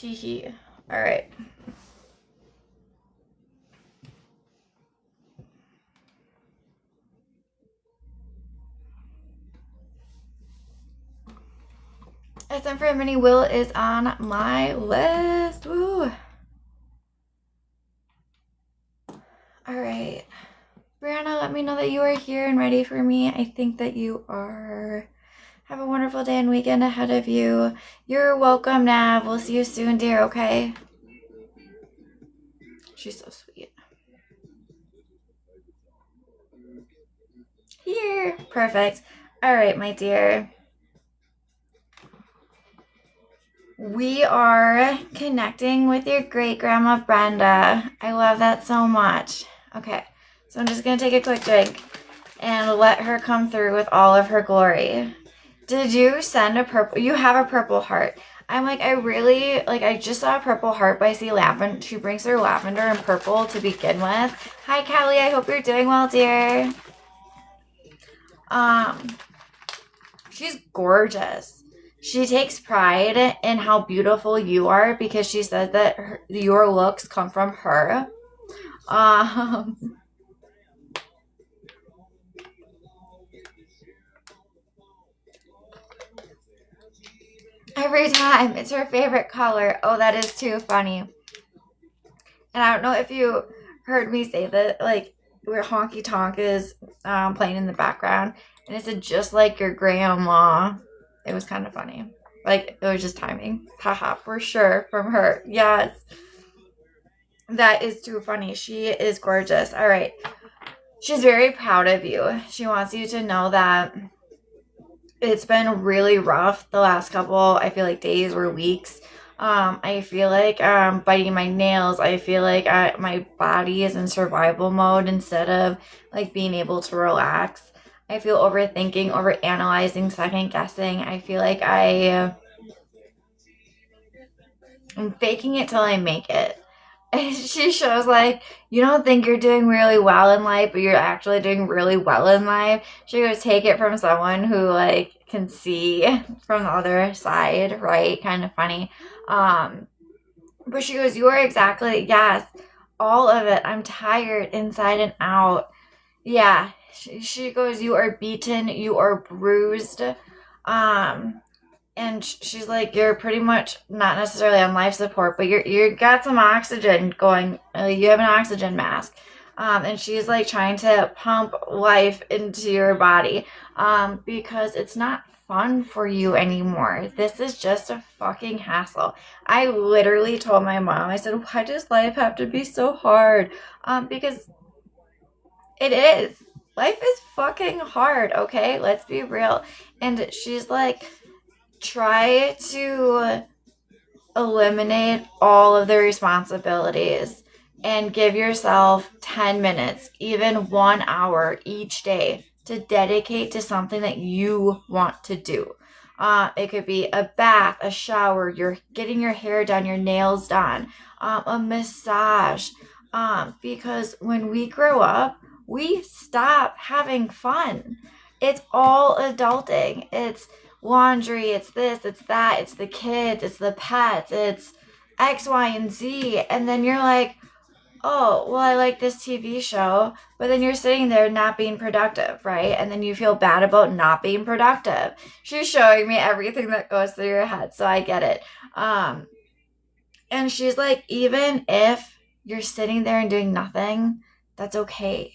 Teehee. All right. SM for Mini Will is on my list. Woo. All right. Brianna, let me know that you are here and ready for me. I think that you are. Have a wonderful day and weekend ahead of you. You're welcome, Nav. We'll see you soon, dear, okay? She's so sweet. Here. Perfect. All right, my dear. We are connecting with your great-grandma, Brenda. I love that so much. Okay, so I'm just going to take a quick drink and let her come through with all of her glory. Did you send a purple? You have a purple heart. I'm like, I just saw a purple heart by C. Lavender. She brings her lavender and purple to begin with. Hi, Callie. I hope you're doing well, dear. She's gorgeous. She takes pride in how beautiful you are because she says that your looks come from her. Every time. It's her favorite color. Oh, that is too funny. And I don't know if you heard me say that, like, where Honky Tonk is playing in the background. And it said, just like your grandma. It was kind of funny. Like, it was just timing. Haha, for sure. From her. Yes. That is too funny. She is gorgeous. All right. She's very proud of you. She wants you to know that It's been really rough the last couple, I feel like, days or weeks. I feel like biting my nails. I feel like my body is in survival mode instead of like being able to relax. I feel overthinking, overanalyzing, second guessing. I feel like I'm faking it till I make it. And she shows like, you don't think you're doing really well in life, but you're actually doing really well in life. She goes, take it from someone who like can see from the other side, right? Kind of funny. But she goes, you are exactly, yes, all of it. I'm tired inside and out. Yeah. She goes, you are beaten, you are bruised. Um, and she's like, you're pretty much not necessarily on life support, but you got some oxygen going. You have an oxygen mask. And she's like trying to pump life into your body, because it's not fun for you anymore. This is just a fucking hassle. I literally told my mom, I said, why does life have to be so hard? Because it is. Life is fucking hard, okay? Let's be real. And she's like, try to eliminate all of the responsibilities and give yourself 10 minutes, even 1 hour each day to dedicate to something that you want to do. It could be a bath, a shower, you're getting your hair done, your nails done, a massage. Because when we grow up, we stop having fun. It's all adulting. It's laundry, it's this, it's that, it's the kids, it's the pets, it's X, Y, and Z. And then you're like, oh, well, I like this TV show, but then you're sitting there not being productive, right? And then you feel bad about not being productive. She's showing me everything that goes through your head, so I get it. And she's like, even if you're sitting there and doing nothing, that's okay.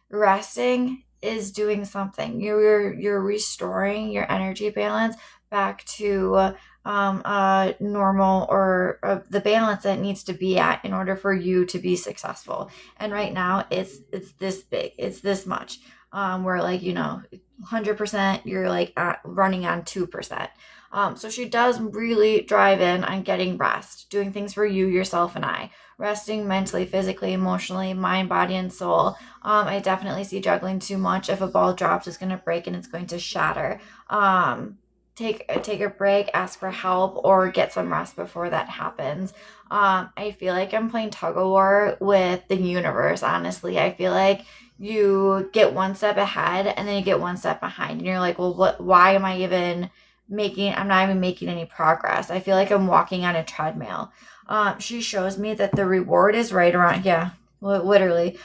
Resting is doing something. You're restoring your energy balance back to normal, or the balance that it needs to be at in order for you to be successful. And right now it's this big, it's this much. Where like, 100% you're like running on 2%. So she does really drive in on getting rest, doing things for you, yourself, and I. Resting mentally, physically, emotionally, mind, body, and soul. I definitely see juggling too much. If a ball drops, it's going to break and it's going to shatter. Take a break, ask for help, or get some rest before that happens. I feel like I'm playing tug of war with the universe, honestly. I feel like you get one step ahead and then you get one step behind. And you're like, well, why am I even I'm not even making any progress. I feel like I'm walking on a treadmill. She shows me that the reward is right around, yeah, literally.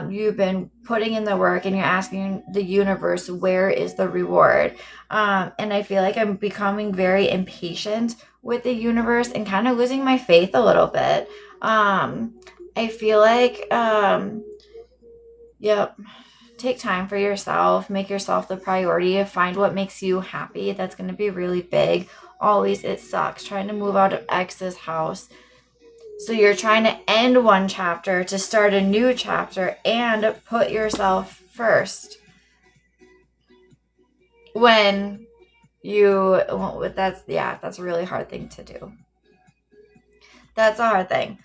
You've been putting in the work and you're asking the universe, where is the reward? And I feel like I'm becoming very impatient with the universe and kind of losing my faith a little bit. I feel like, yep. Take time for yourself, make yourself the priority, find what makes you happy. That's going to be really big. Always, it sucks trying to move out of X's house. So you're trying to end one chapter to start a new chapter and put yourself first. When that's a really hard thing to do. That's a hard thing.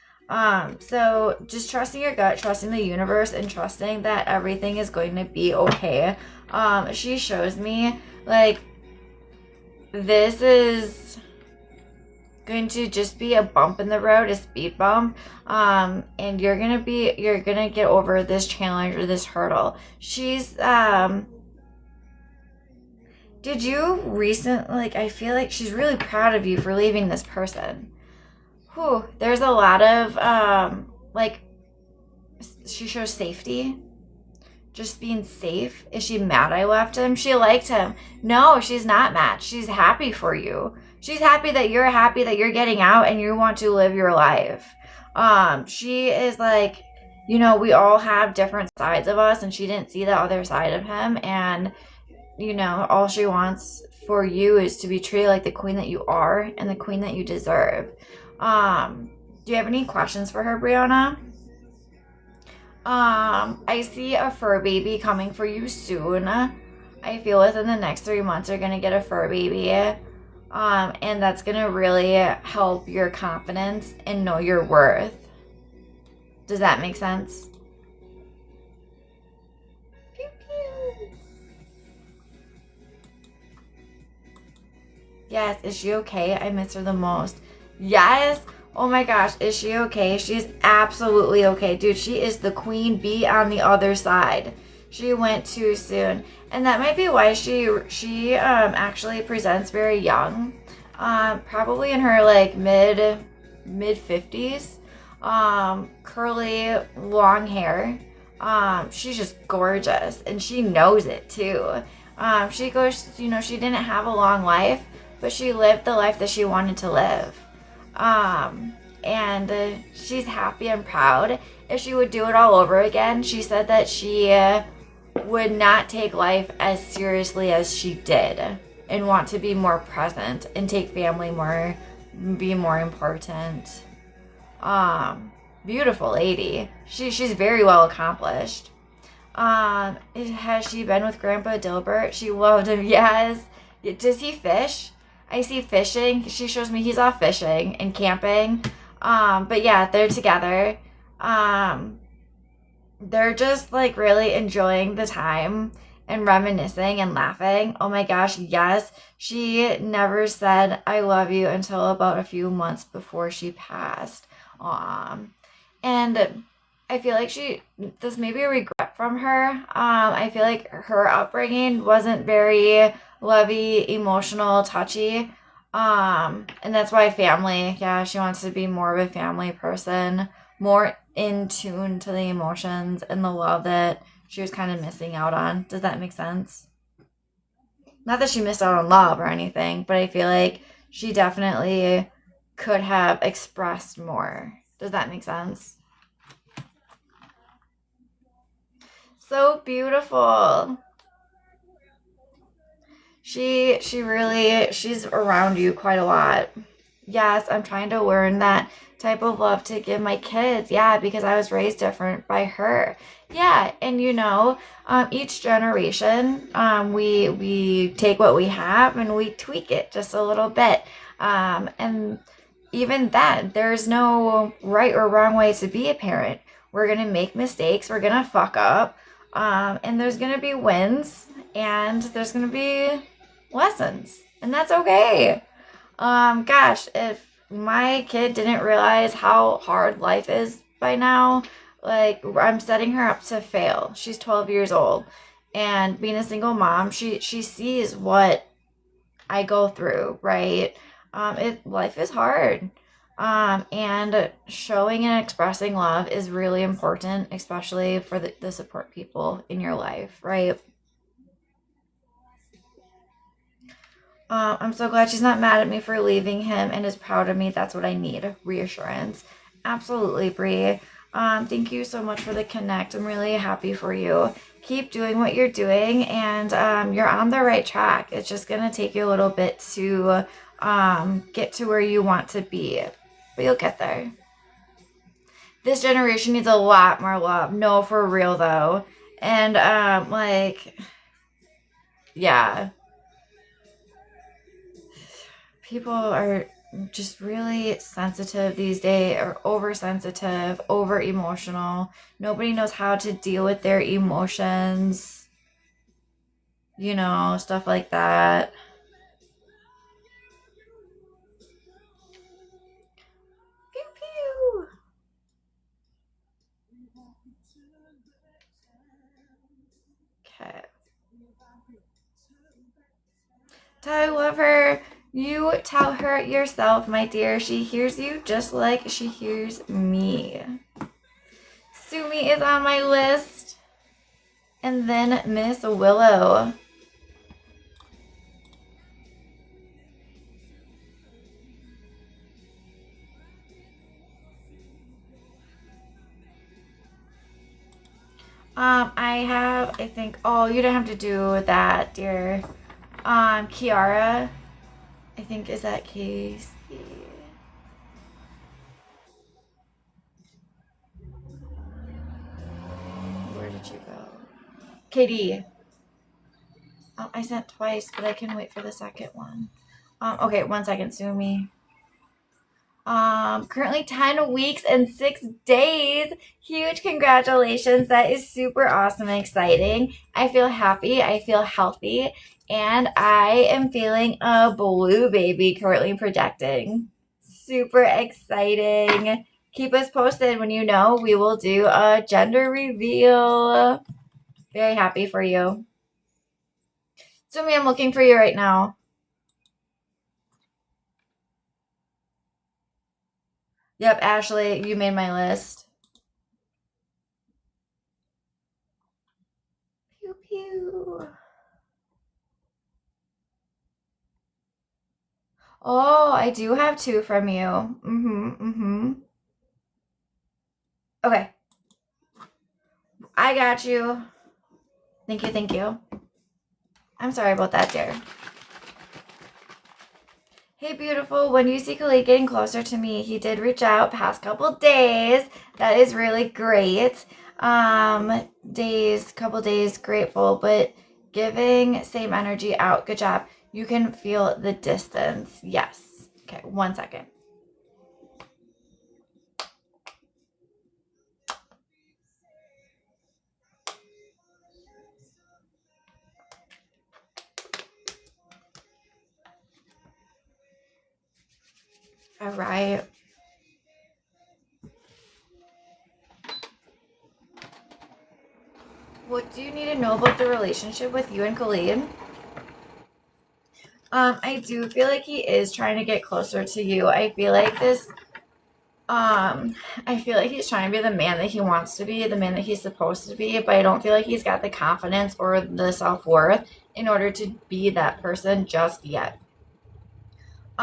So just trusting your gut, trusting the universe, and trusting that everything is going to be okay. She shows me like this is going to just be a bump in the road, a speed bump. And you're gonna get over this challenge or this hurdle. She's did you recently, I feel like she's really proud of you for leaving this person. There's a lot of she shows safety, just being safe. Is she mad I left him? She liked him. No, she's not mad. She's happy for you. She's happy that you're getting out and you want to live your life. She is like, we all have different sides of us, and she didn't see the other side of him. And, all she wants for you is to be treated like the queen that you are and the queen that you deserve. Do you have any questions for her, Brianna? I see a fur baby coming for you soon. I feel within the next 3 months are going to get a fur baby. And that's going to really help your confidence and know your worth. Does that make sense? Pew, pew. Yes, is she okay? I miss her the most. Yes. Oh my gosh, is she okay? She's absolutely okay. Dude, she is the queen bee on the other side. She went too soon. And that might be why she actually presents very young. Probably in her like mid 50s. Curly, long hair. She's just gorgeous and she knows it too. She goes, she didn't have a long life, but she lived the life that she wanted to live. And she's happy and proud. If she would do it all over again, she said that she would not take life as seriously as she did and want to be more present and take family be more important. Beautiful lady. She's very well accomplished. Has she been with Grandpa Dilbert? She loved him. Yes. Does he fish? I see fishing. She shows me he's off fishing and camping. But yeah, they're together. They're just like really enjoying the time and reminiscing and laughing. Oh my gosh, yes. She never said I love you until about a few months before she passed. And I feel like this may be a regret from her. I feel like her upbringing wasn't very lovey, emotional, touchy. And that's why family, yeah, she wants to be more of a family person, more in tune to the emotions and the love that she was kind of missing out on. Does that make sense? Not that she missed out on love or anything, but I feel like she definitely could have expressed more. Does that make sense? So beautiful. She's around you quite a lot. Yes, I'm trying to learn that type of love to give my kids. Yeah, because I was raised different by her. Yeah, and each generation, we take what we have and we tweak it just a little bit. And even that, there's no right or wrong way to be a parent. We're gonna make mistakes. We're gonna fuck up. And there's gonna be wins, and there's gonna be lessons, and that's okay. Gosh, if my kid didn't realize how hard life is by now, like I'm setting her up to fail. She's 12 years old, and being a single mom, she sees what I go through, right? Life is hard. And showing and expressing love is really important, especially for the support people in your life, right? I'm so glad she's not mad at me for leaving him and is proud of me. That's what I need. Reassurance. Absolutely, Bree. Thank you so much for the connect. I'm really happy for you. Keep doing what you're doing, and you're on the right track. It's just going to take you a little bit to get to where you want to be, but you'll get there. This generation needs a lot more love. No, for real, though. And, yeah. People are just really sensitive these days, or oversensitive, over emotional. Nobody knows how to deal with their emotions, stuff like that. Pew pew. Okay. I love her. You tell her yourself, my dear. She hears you just like she hears me. Sumi is on my list. And then Miss Willow. I think, oh, you don't have to do that, dear. Kiara. I think, is that Casey? Where did you go? Katie. I sent twice, but I can wait for the second one. Okay, 1 second, Sumi. Currently 10 weeks and 6 days. Huge congratulations. That is super awesome and exciting. I feel happy. I feel healthy. And I am feeling a blue baby currently projecting. Super exciting. Keep us posted when you know. We will do a gender reveal. Very happy for you. Sumi, I'm looking for you right now. Yep, Ashley, you made my list. Pew pew. Oh, I do have 2 from you. Okay. I got you. Thank you, thank you. I'm sorry about that, dear. Hey, beautiful. When you see Khalid getting closer to me, he did reach out past couple days. That is really great. Couple days, grateful, but giving same energy out. Good job. You can feel the distance. Yes. Okay, 1 second. All right. What do you need to know about the relationship with you and Khalid? I do feel like he is trying to get closer to you. I feel like he's trying to be the man that he wants to be, the man that he's supposed to be, but I don't feel like he's got the confidence or the self-worth in order to be that person just yet.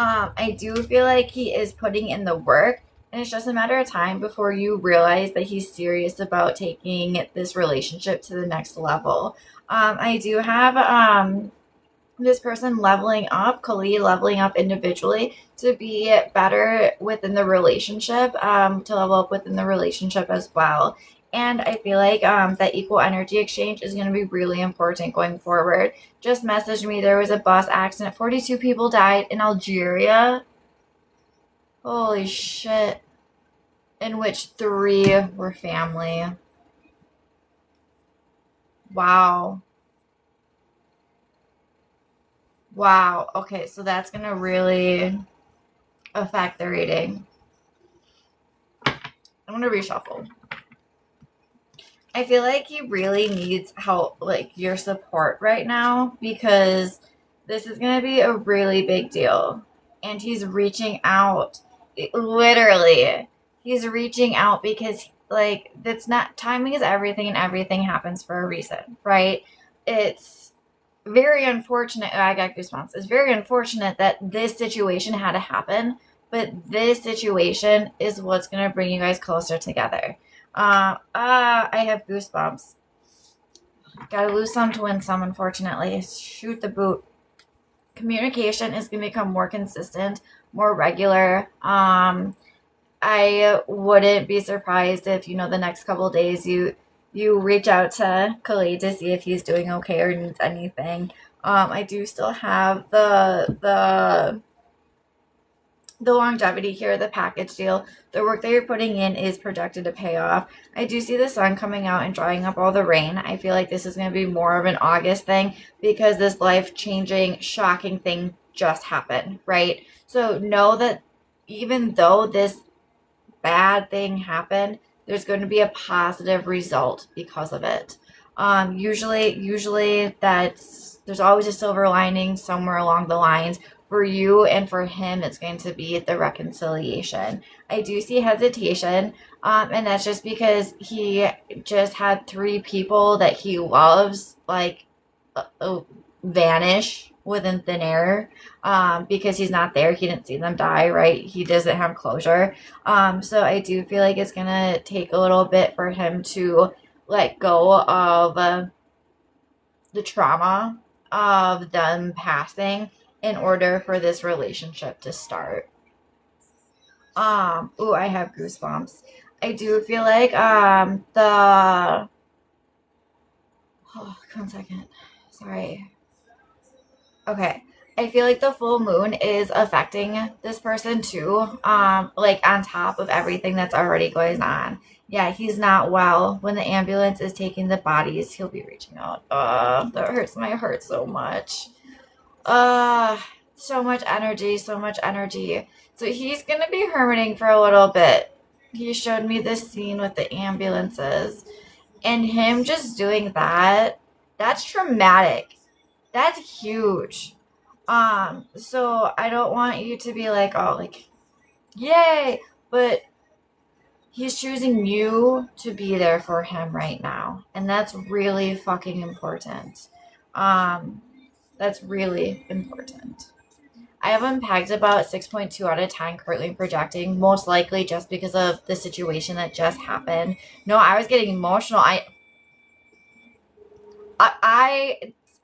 I do feel like he is putting in the work, and it's just a matter of time before you realize that he's serious about taking this relationship to the next level. I do have this person leveling up, Khalid leveling up individually to be better within the relationship, to level up within the relationship as well. And I feel like that equal energy exchange is going to be really important going forward. Just messaged me, there was a bus accident. 42 people died in Algeria. Holy shit. In which 3 were family. Wow. Wow. Okay, so that's going to really affect the reading. I'm going to reshuffle. I feel like he really needs help, like your support right now, because this is going to be a really big deal. And he's reaching out. Literally, he's reaching out because, like, that's not, timing is everything and everything happens for a reason, right? It's very unfortunate. I got goosebumps. It's very unfortunate that this situation had to happen, but this situation is what's going to bring you guys closer together. I have goosebumps. Gotta lose some to win some, unfortunately. Shoot the boot. Communication is going to become more consistent, more regular. I wouldn't be surprised if, the next couple of days you reach out to Khalid to see if he's doing okay or needs anything. I do still have the longevity here, the package deal. The work that you're putting in is projected to pay off. I do see the sun coming out and drying up all the rain. I feel like this is going to be more of an August thing because this life-changing, shocking thing just happened, right? So know that even though this bad thing happened, there's going to be a positive result because of it. Usually there's always a silver lining somewhere along the lines. For you and for him, it's going to be the reconciliation. I do see hesitation, and that's just because he just had 3 people that he loves, vanish within thin air, because he's not there. He didn't see them die, right? He doesn't have closure. So I do feel like it's going to take a little bit for him to let go of the trauma of them passing in order for this relationship to start. I have goosebumps. I do feel like oh, 1 second. Sorry. Okay. I feel like the full moon is affecting this person too. Like on top of everything that's already going on. Yeah, he's not well. When the ambulance is taking the bodies, he'll be reaching out. That hurts my heart so much. Uh, so much energy, so much energy. So he's gonna be hermiting for a little bit. He showed me this scene with the ambulances, and him just doing that, that's traumatic. That's huge. So I don't want you to be like, oh, like, yay, but he's choosing you to be there for him right now. And that's really fucking important. Um, that's really important. I have unpacked about 6.2 out of 10 currently projecting, most likely just because of the situation that just happened. No, I was getting emotional. I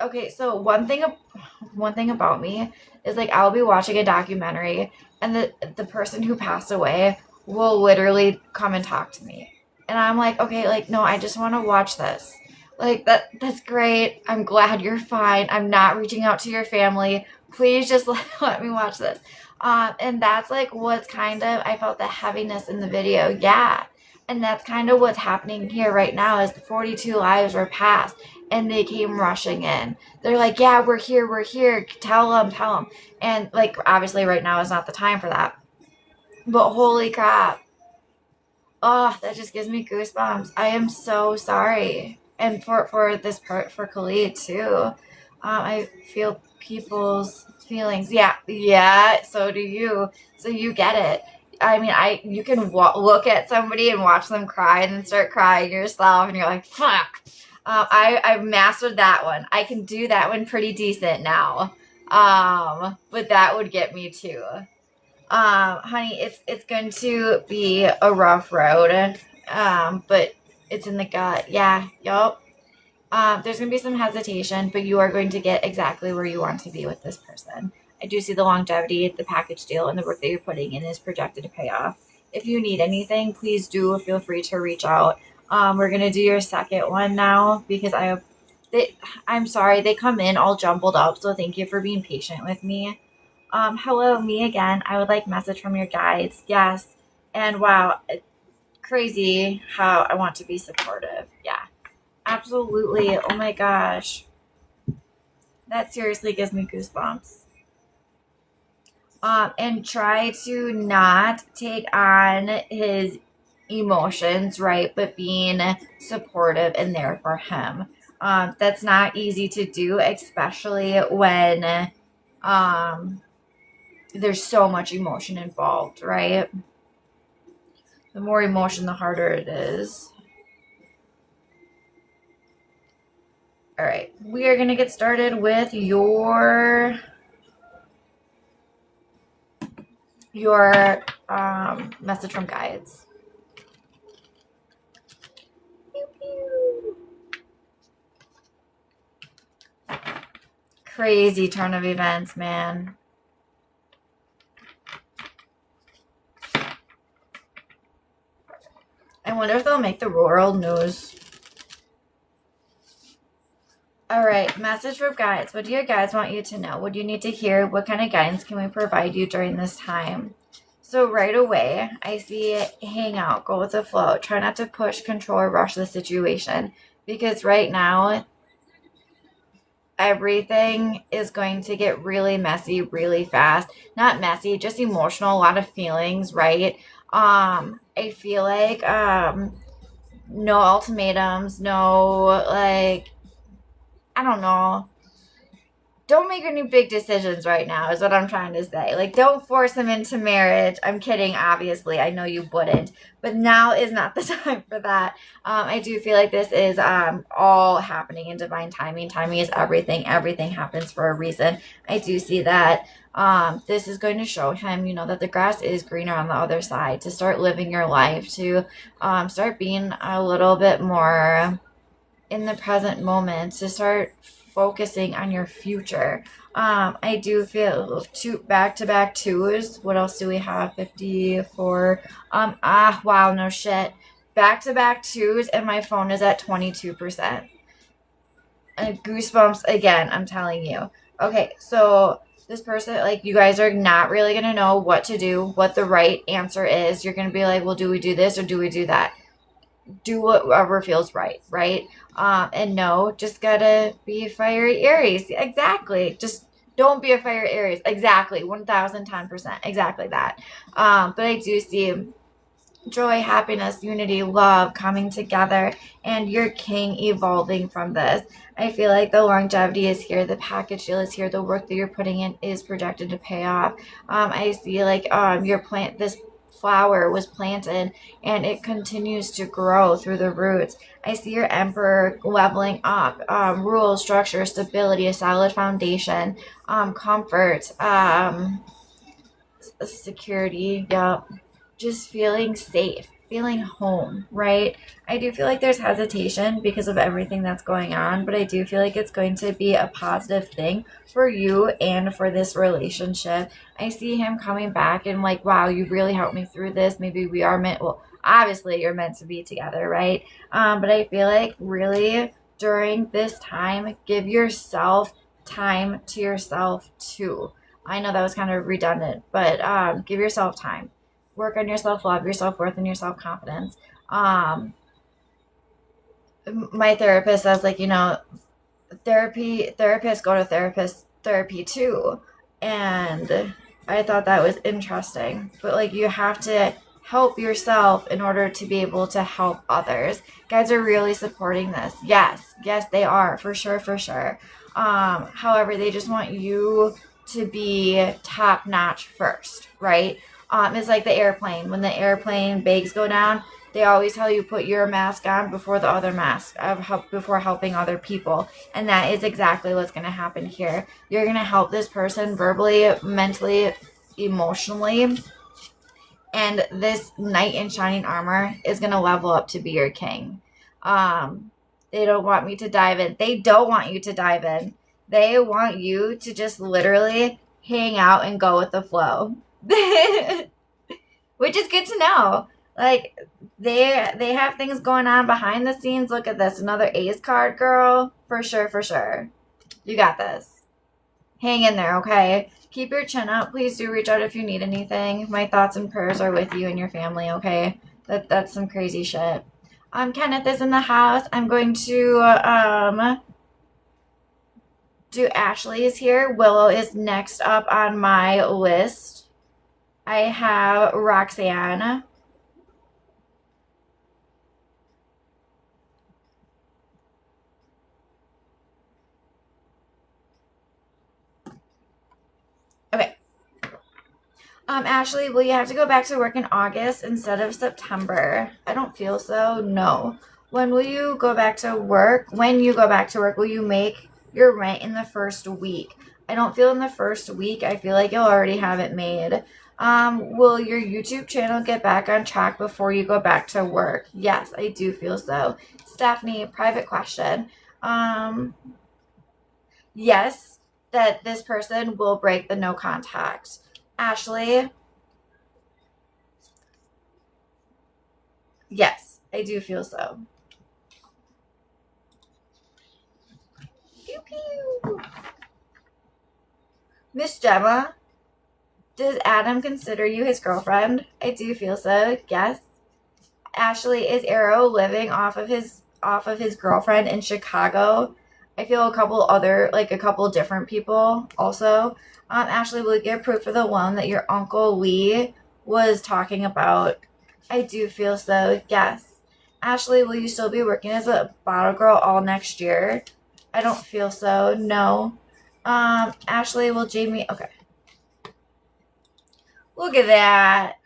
okay, so one thing about me is like I'll be watching a documentary and the person who passed away will literally come and talk to me. And I'm like, okay, like no, I just want to watch this. Like that's great. I'm glad you're fine. I'm not reaching out to your family. Please just let me watch this. And that's like what's kind of I felt the heaviness in the video. Yeah. And that's kind of what's happening here right now is the 42 lives were passed and they came rushing in. They're like, yeah, we're here. Tell them. And like, obviously right now is not the time for that. But holy crap. Oh, that just gives me goosebumps. I am so sorry. And for this part, for Khalid too. I feel people's feelings. Yeah, so do you. So you get it. I mean, you can look at somebody and watch them cry and then start crying yourself, and you're like, fuck. I've mastered that one. I can do that one pretty decent now. But that would get me too. Honey, it's going to be a rough road. But it's in the gut. Yeah, yup. There's going to be some hesitation, but you are going to get exactly where you want to be with this person. I do see the longevity, the package deal, and the work that you're putting in is projected to pay off. If you need anything, please do feel free to reach out. We're going to do your second one now because I'm sorry, they come in all jumbled up, so thank you for being patient with me. Hello, me again. I would like message from your guides. Yes. And wow, crazy how I want to be supportive. Yeah. Absolutely. Oh my gosh. That seriously gives me goosebumps. And try to not take on his emotions, right? But being supportive and there for him. That's not easy to do, especially when there's so much emotion involved, right? The more emotion, the harder it is. All right, we are going to get started with your message from guides. Pew, pew. Crazy turn of events, man. I wonder if they'll make the world news. All right, message from guides. What do your guides want you to know? What do you need to hear? What kind of guidance can we provide you during this time? So right away, I see hang out, go with the flow. Try not to push, control, or rush the situation. Because right now, everything is going to get really messy really fast. Not messy, just emotional, a lot of feelings, right? I feel like no ultimatums, no like I don't know. Don't make any big decisions right now is what I'm trying to say. Like, don't force them into marriage. I'm kidding, obviously. I know you wouldn't. But now is not the time for that. I do feel like this is all happening in divine timing. Timing is everything. Everything happens for a reason. I do see that this is going to show him, that the grass is greener on the other side. To start living your life. To start being a little bit more in the present moment, to start focusing on your future. I do feel two back-to-back twos. What else do we have? 54. Wow, no shit. Back-to-back twos, and my phone is at 22%. Goosebumps again, I'm telling you. Okay, so this person, like, you guys are not really going to know what to do, what the right answer is. You're going to be like, well, do we do this or do we do that? Do whatever feels right, right? And no, just gotta be a fiery Aries. Exactly. Just don't be a fiery Aries. Exactly. 1010%. Exactly that. But I do see joy, happiness, unity, love coming together, and your king evolving from this. I feel like the longevity is here, the package deal is here, the work that you're putting in is projected to pay off. I see like your plant, this flower was planted and it continues to grow through the roots. I see your emperor leveling up, rules, structure, stability, a solid foundation, comfort, security. Yep, just feeling safe, feeling home, right? I do feel like there's hesitation because of everything that's going on, but I do feel like it's going to be a positive thing for you and for this relationship. I see him coming back and like, wow, you really helped me through this. Maybe we are meant, well, obviously you're meant to be together, right? But I feel like really during this time, give yourself time to yourself too. I know that was kind of redundant, but give yourself time. Work on your self love, your self worth, and your self confidence. Um, my therapist says, like, therapists go to therapy too. And I thought that was interesting. But, like, you have to help yourself in order to be able to help others. Guys are really supporting this. Yes, they are, for sure, for sure. However, they just want you to be top notch first, right? It's like the airplane. When the airplane bags go down, they always tell you put your mask on before the other mask of help before helping other people, and that is exactly what's going to happen here. You're going to help this person verbally, mentally, emotionally, and this knight in shining armor is going to level up to be your king. They don't want me to dive in. They don't want you to dive in. They want you to just literally hang out and go with the flow. Which is good to know. Like, they have things going on behind the scenes. Look at this, another ace card, girl. For sure, for sure. You got this. Hang in there, okay? Keep your chin up. Please do reach out if you need anything. My thoughts and prayers are with you and your family, okay? That's some crazy shit. Kenneth is in the house. I'm going to do Ashley's here. Willow is next up on my list. I have Roxanne. Okay. Ashley, will you have to go back to work in August instead of September? I don't feel so. No. When will you go back to work? When you go back to work, will you make your rent in the first week? I don't feel in the first week. I feel like you'll already have it made. Will your YouTube channel get back on track before you go back to work? Yes, I do feel so. Stephanie, private question. Yes, that this person will break the no contact. Ashley, yes, I do feel so. Pew pew. Miss Gemma, does Adam consider you his girlfriend? I do feel so. Yes. Ashley, is Arrow living off of his girlfriend in Chicago? I feel a couple different people also. Ashley, will you get proof of the loan that your uncle Lee was talking about? I do feel so. Yes. Ashley, will you still be working as a bottle girl all next year? I don't feel so. No. Ashley, will Jamie? Okay. Look at that.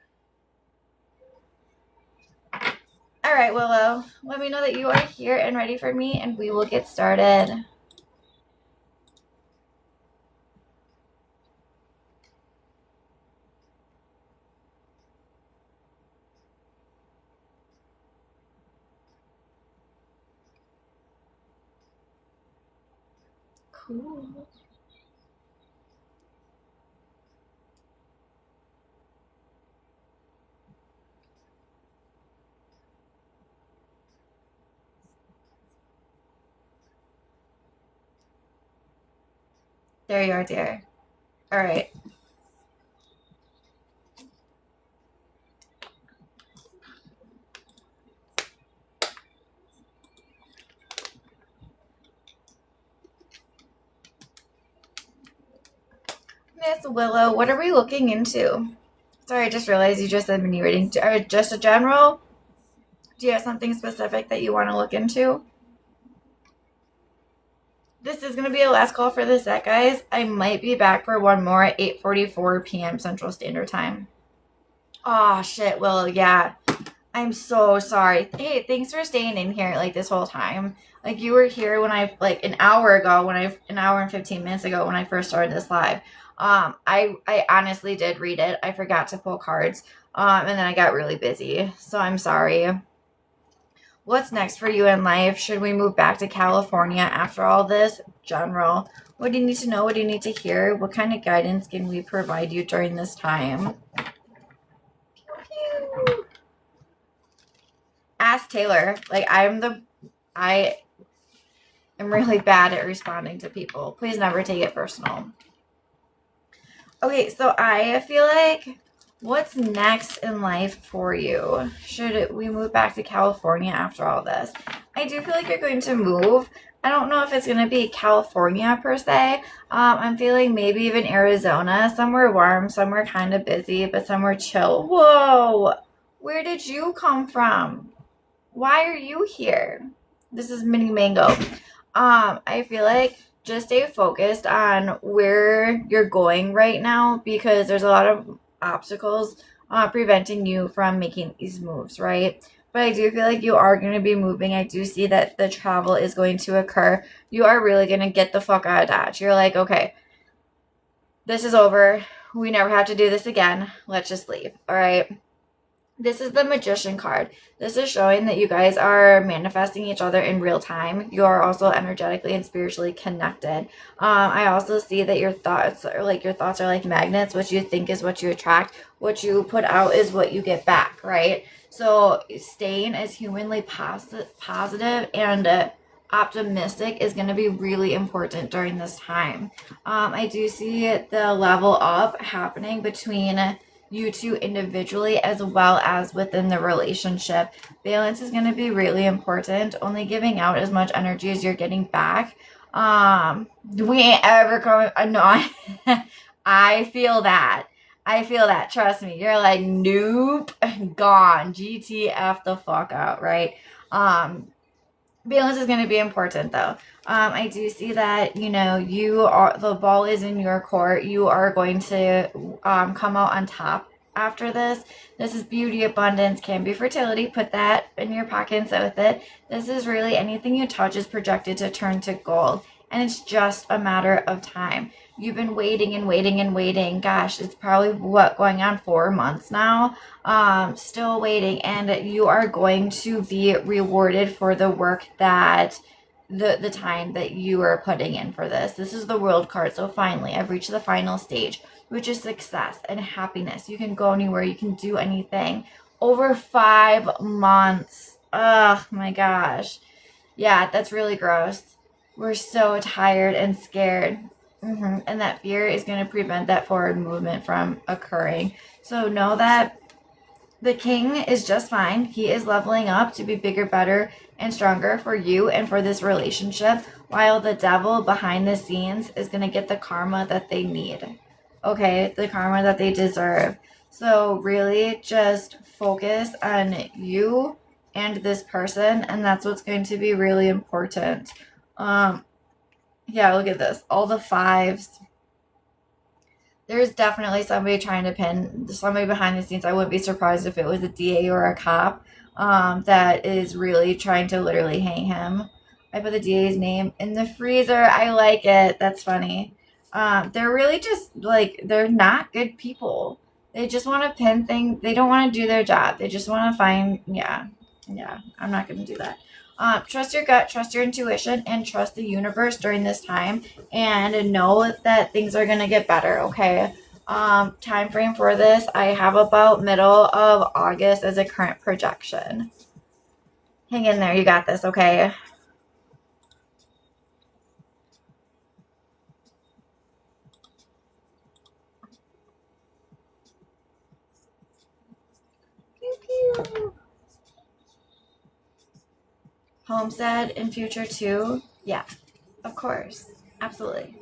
All right, Willow. Let me know that you are here and ready for me, and we will get started. Cool. There you are, dear. All right. Miss Willow, what are we looking into? Sorry, I just realized you just said mini reading. Or just a general? Do you have something specific that you want to look into? This is going to be a last call for the set, guys. I might be back for one more at 8:44 p.m. Central Standard Time. Oh, shit, Willow, yeah. I'm so sorry. Hey, thanks for staying in here like this whole time. Like you were here when I like an hour and 15 minutes ago when I first started this live. I honestly did read it. I forgot to pull cards. And then I got really busy. So I'm sorry. What's next for you in life? Should we move back to California after all this? General. What do you need to know? What do you need to hear? What kind of guidance can we provide you during this time? Ask Taylor. Like I am really bad at responding to people. Please never take it personal. Okay, so I feel like what's next in life for you? Should we move back to California after all this? I do feel like you're going to move. I don't know if it's going to be California per se. I'm feeling maybe even Arizona, somewhere warm, somewhere kind of busy, but somewhere chill. Whoa, where did you come from? Why are you here? This is Mini Mango. I feel like just stay focused on where you're going right now because there's a lot of obstacles preventing you from making these moves, right? But I do feel like you are going to be moving. I do see that the travel is going to occur. You are really going to get the fuck out of Dodge. You're like, okay, this is over. We never have to do this again. Let's just leave. All right. This is the Magician card. This is showing that you guys are manifesting each other in real time. You are also energetically and spiritually connected. I also see that your thoughts are like magnets. What you think is what you attract. What you put out is what you get back, right? So staying as humanly positive and optimistic is going to be really important during this time. I do see the level up happening between you two individually as well as within the relationship. Balance is going to be really important. Only giving out as much energy as you're getting back. We ain't ever coming. No, I feel that. I feel that. Trust me. You're like, nope, gone. GTF the fuck out, right? Balance is going to be important though. I do see that, the ball is in your court. You are going to come out on top after this. This is beauty, abundance, can be fertility. Put that in your pocket and sit with it. This is really anything you touch is projected to turn to gold. And it's just a matter of time. You've been waiting and waiting and waiting. Gosh, it's probably going on 4 months now. Still waiting, and you are going to be rewarded for the work that the time that you are putting in for this. This is the World card. So finally, I've reached the final stage, which is success and happiness. You can go anywhere. You can do anything. Over 5 months. Oh my gosh. Yeah, that's really gross. We're so tired and scared. And that fear is going to prevent that forward movement from occurring. So know that the king is just fine. He is leveling up to be bigger, better, and stronger for you and for this relationship, while the devil behind the scenes is going to get the karma that they need. Okay, the karma that they deserve. So really just focus on you and this person, and that's what's going to be really important. Yeah, look at this. All the 5s. There's definitely somebody trying to pin somebody behind the scenes. I wouldn't be surprised if it was a DA or a cop that is really trying to literally hang him. I put the DA's name in the freezer. I like it. That's funny. They're really just they're not good people. They just want to pin things. They don't want to do their job. They just want to find, yeah, I'm not going to do that. Trust your gut, trust your intuition, and trust the universe during this time, and know that things are going to get better, okay? Time frame for this, I have about middle of August as a current projection. Hang in there, you got this, okay? homestead in future too. Yeah, of course. Absolutely.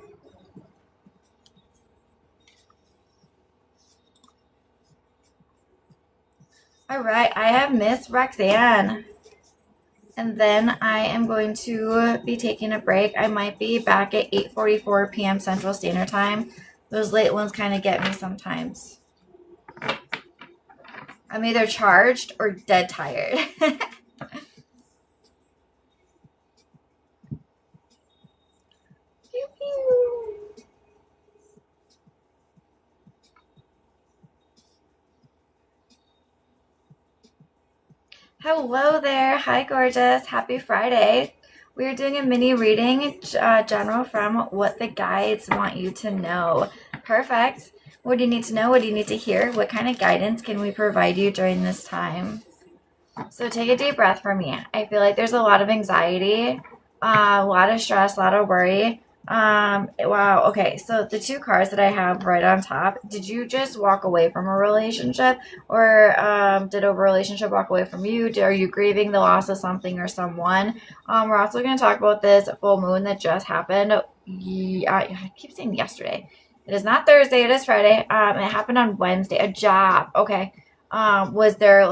All right, I have Miss Roxanne. And then I am going to be taking a break. I might be back at 8:44 p.m. Central Standard Time. Those late ones kind of get me sometimes. I'm either charged or dead tired. Pew, pew. Hello there. Hi, gorgeous. Happy Friday. We are doing a mini reading, general from what the guides want you to know. Perfect. What do you need to know? What do you need to hear? What kind of guidance can we provide you during this time? So take a deep breath for me. I feel like there's a lot of anxiety, a lot of stress, a lot of worry. Wow. Okay. So the two cards that I have right on top, did you just walk away from a relationship, or did a relationship walk away from you? Are you grieving the loss of something or someone? We're also going to talk about this full moon that just happened. I keep saying yesterday. It is not Thursday. It is Friday. It happened on Wednesday. A job. Okay. Was there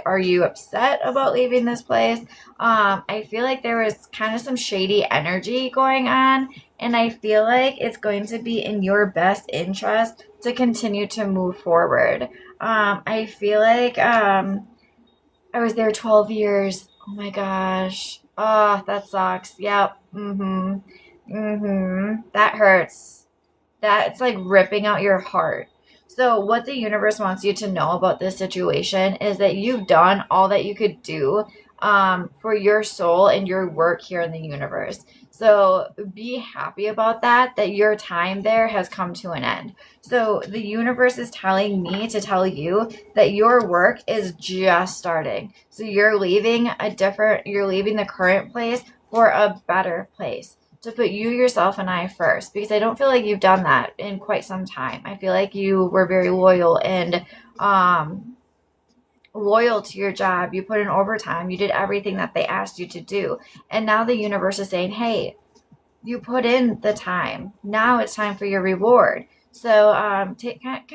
are you upset about leaving this place? I feel like there was kind of some shady energy going on, and I feel like it's going to be in your best interest to continue to move forward. I feel like I was there 12 years. Oh my gosh. Oh, that sucks. Yep. That hurts. That's like ripping out your heart. So, what the universe wants you to know about this situation is that you've done all that you could do for your soul and your work here in the universe. So, be happy about that your time there has come to an end. So, the universe is telling me to tell you that your work is just starting. So, you're leaving the current place for a better place, to put you, yourself, and I first, because I don't feel like you've done that in quite some time. I feel like you were very loyal and loyal to your job. You put in overtime. You did everything that they asked you to do. And now the universe is saying, hey, you put in the time. Now it's time for your reward. So kind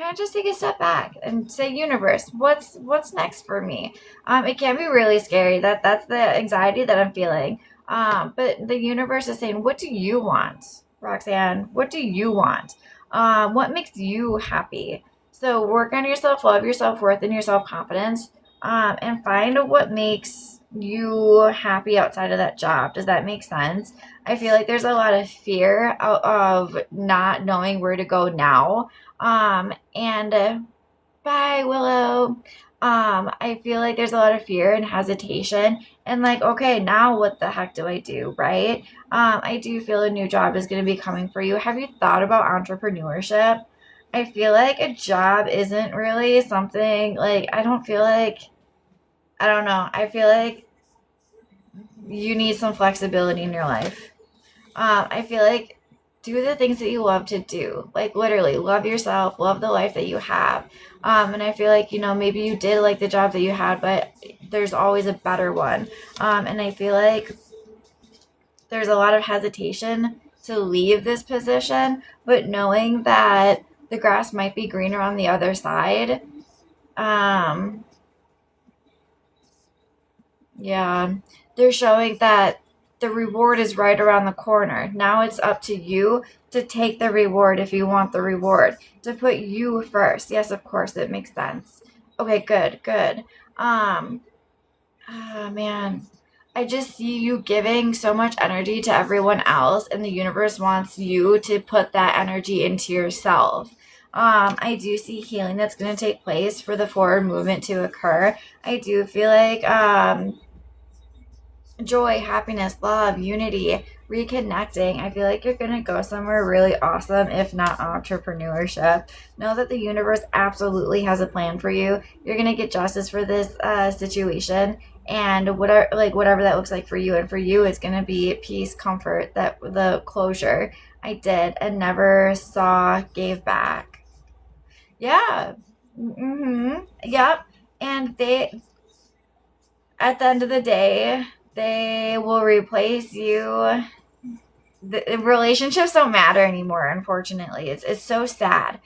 of just take a step back and say, universe, what's next for me? It can be really scary. That's the anxiety that I'm feeling. But the universe is saying, what do you want, Roxanne? What do you want? What makes you happy? So work on your self-love, your self-worth, and your self-confidence, and find what makes you happy outside of that job. Does that make sense? I feel like there's a lot of fear of not knowing where to go now. And bye, Willow. I feel like there's a lot of fear and hesitation, and like, okay, now what the heck do I do, right? I do feel a new job is going to be coming for you. Have you thought about entrepreneurship? I feel like a job isn't really something like, I don't know. I feel like you need some flexibility in your life. I feel like do the things that you love to do. Like literally love yourself, love the life that you have. And I feel like, maybe you did like the job that you had, but there's always a better one. And I feel like there's a lot of hesitation to leave this position, but knowing that the grass might be greener on the other side. Yeah, they're showing that the reward is right around the corner. Now it's up to you to take the reward if you want the reward, to put you first. Yes, of course, it makes sense. Okay, good. Oh man, I just see you giving so much energy to everyone else, and the universe wants you to put that energy into yourself. I do see healing that's going to take place for the forward movement to occur. I do feel like joy, happiness, love, unity, reconnecting. I feel like you're going to go somewhere really awesome, if not entrepreneurship. Know that the universe absolutely has a plan for you. You're going to get justice for this situation, and whatever that looks like for you. And for you, it's going to be peace, comfort, that the closure I did and never saw gave back. Yeah. Yep. And at the end of the day, they will replace you. The relationships don't matter anymore, unfortunately. It's so sad.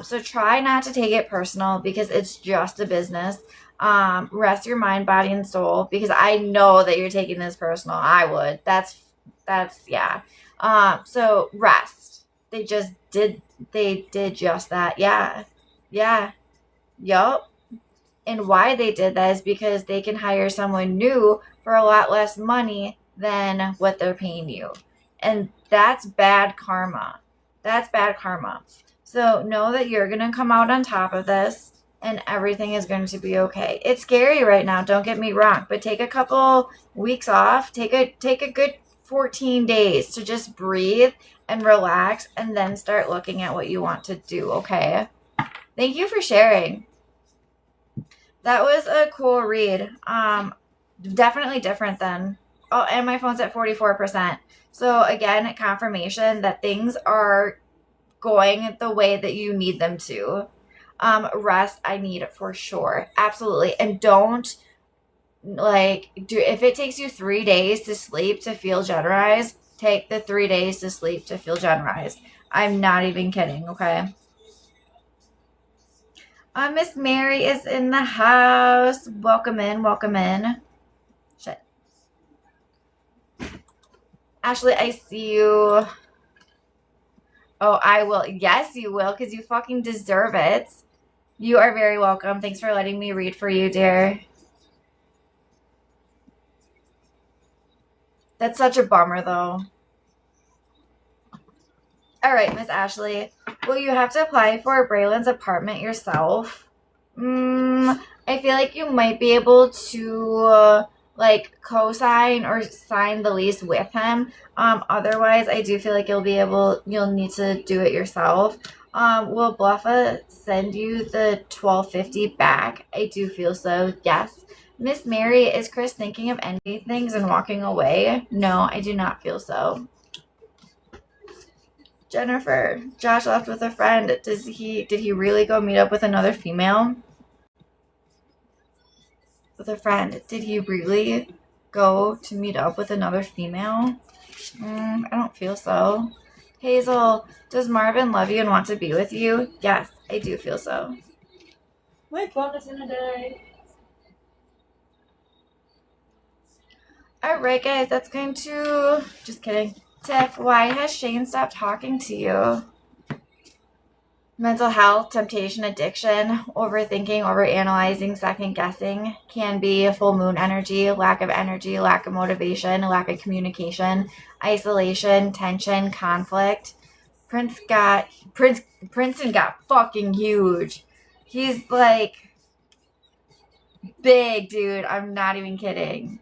So try not to take it personal because it's just a business. Rest your mind, body, and soul, because I know that you're taking this personal. I would. That's yeah. So rest. They did just that. Yeah. Yeah. Yup. And why they did that is because they can hire someone new for a lot less money than what they're paying you. And that's bad karma. That's bad karma. So know that you're going to come out on top of this and everything is going to be okay. It's scary right now, don't get me wrong, but take a couple weeks off. Take a good 14 days to just breathe and relax and then start looking at what you want to do, okay? Thank you for sharing. That was a cool read. Definitely different than. Oh, and my phone's at 44%. So again, confirmation that things are going the way that you need them to. Rest, I need for sure. Absolutely. And don't if it takes you 3 days to sleep to feel generalized, take the 3 days to sleep to feel generalized. I'm not even kidding, okay? Miss Mary is in the house. Welcome in, welcome in. Shit. Ashley, I see you. Oh, I will. Yes, you will, because you fucking deserve it. You are very welcome. Thanks for letting me read for you, dear. That's such a bummer, though. All right, Miss Ashley. Will you have to apply for Braylon's apartment yourself? I feel like you might be able to co-sign or sign the lease with him. Otherwise, I do feel like you'll need to do it yourself. Will Bluffa send you the $12.50 back? I do feel so. Yes. Miss Mary, is Chris thinking of ending things and walking away? No, I do not feel so. Jennifer, Josh left with a friend. Did he really go meet up with another female? With a friend. Did he really go to meet up with another female? I don't feel so. Hazel, does Marvin love you and want to be with you? Yes, I do feel so. My phone is gonna die. Alright, guys, that's going to. Just kidding. Tiff, why has Shane stopped talking to you? Mental health, temptation, addiction, overthinking, overanalyzing, second guessing can be full moon energy, lack of motivation, lack of communication, isolation, tension, conflict. Princeton got fucking huge. He's like big, dude. I'm not even kidding.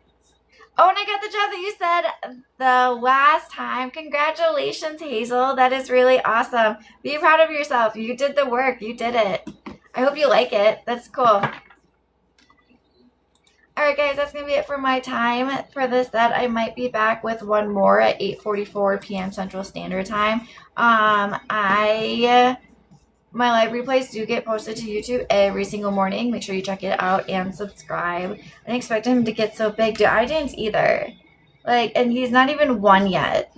Oh, and I got the job that you said the last time. Congratulations, Hazel. That is really awesome. Be proud of yourself. You did the work. You did it. I hope you like it. That's cool. All right, guys, that's going to be it for my time for this set. I might be back with one more at 8:44 p.m. Central Standard Time. My live replays do get posted to YouTube every single morning. Make sure you check it out and subscribe. I didn't expect him to get so big. Dude, I didn't either. And he's not even one yet.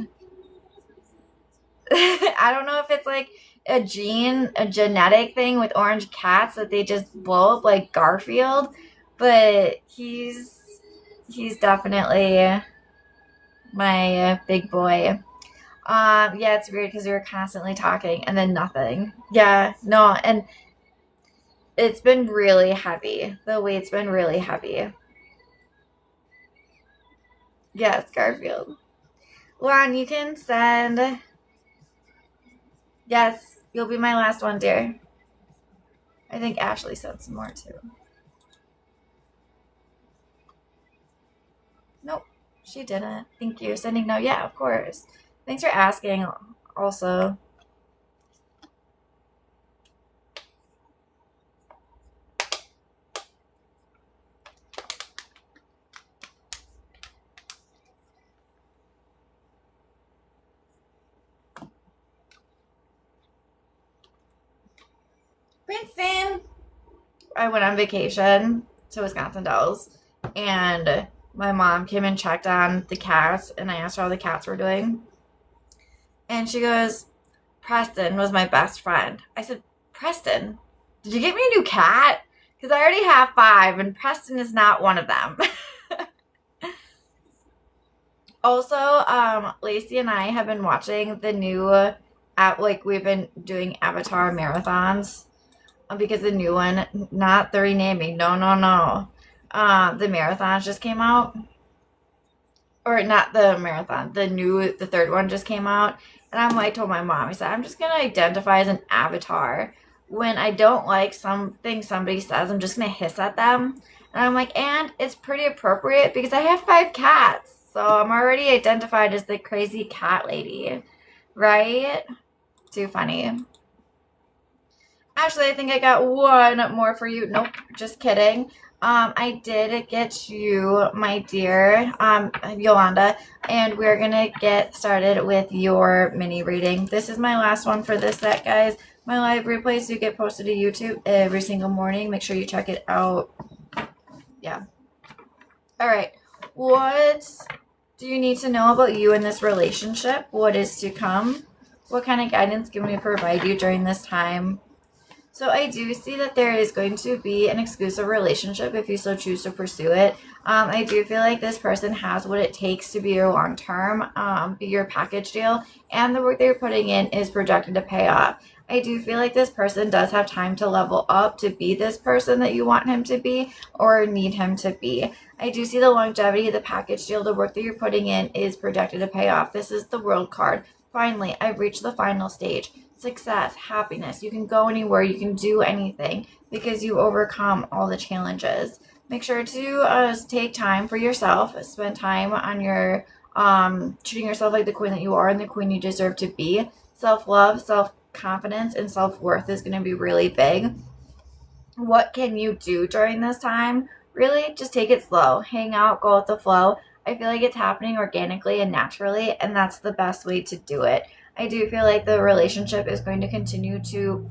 I don't know if it's like a genetic thing with orange cats that they just blow up like Garfield, but he's definitely my big boy. Yeah, it's weird because we were constantly talking and then nothing. Yeah, no, and it's been really heavy. The weight's been really heavy. Yes, Garfield. Juan, you can send. Yes, you'll be my last one, dear. I think Ashley sent some more too. Nope, she didn't. Thank you. Sending no. Yeah, of course. Thanks for asking also. Princeton! I went on vacation to Wisconsin Dells and my mom came and checked on the cats, and I asked her how the cats were doing. And she goes, Preston was my best friend. I said, Preston, did you get me a new cat? Because I already have 5, and Preston is not one of them. Also, Lacey and I have been watching the new we've been doing Avatar marathons because the new one, not the renaming, no. The marathons just came out, or not the marathon, the third one just came out, and I told my mom, I said, I'm just gonna identify as an avatar. When I don't like something somebody says, I'm just gonna hiss at them, and I'm like, and it's pretty appropriate because I have 5 cats. So I'm already identified as the crazy cat lady, right? Too funny. Actually, I think I got one more for you. Nope, just kidding. I did get you, my dear Yolanda, and we're going to get started with your mini reading. This is my last one for this set, guys. My live replays do get posted to YouTube every single morning. Make sure you check it out. Yeah. All right. What do you need to know about you in this relationship? What is to come? What kind of guidance can we provide you during this time? So I do see that there is going to be an exclusive relationship if you so choose to pursue it. I do feel like this person has what it takes to be your long-term, be your package deal, and the work they're putting in is projected to pay off. I do feel like this person does have time to level up to be this person that you want him to be or need him to be. I do see the longevity, the package deal, the work that you're putting in is projected to pay off. This is the World card. Finally, I've reached the final stage. Success, happiness. You can go anywhere, you can do anything because you overcome all the challenges. Make sure to take time for yourself. Spend time on your treating yourself like the queen that you are and the queen you deserve to be. Self-love, self-confidence, and self-worth is going to be really big. What can you do during this time? Really, just take it slow. Hang out, go with the flow. I feel like it's happening organically and naturally, and that's the best way to do it. I do feel like the relationship is going to continue to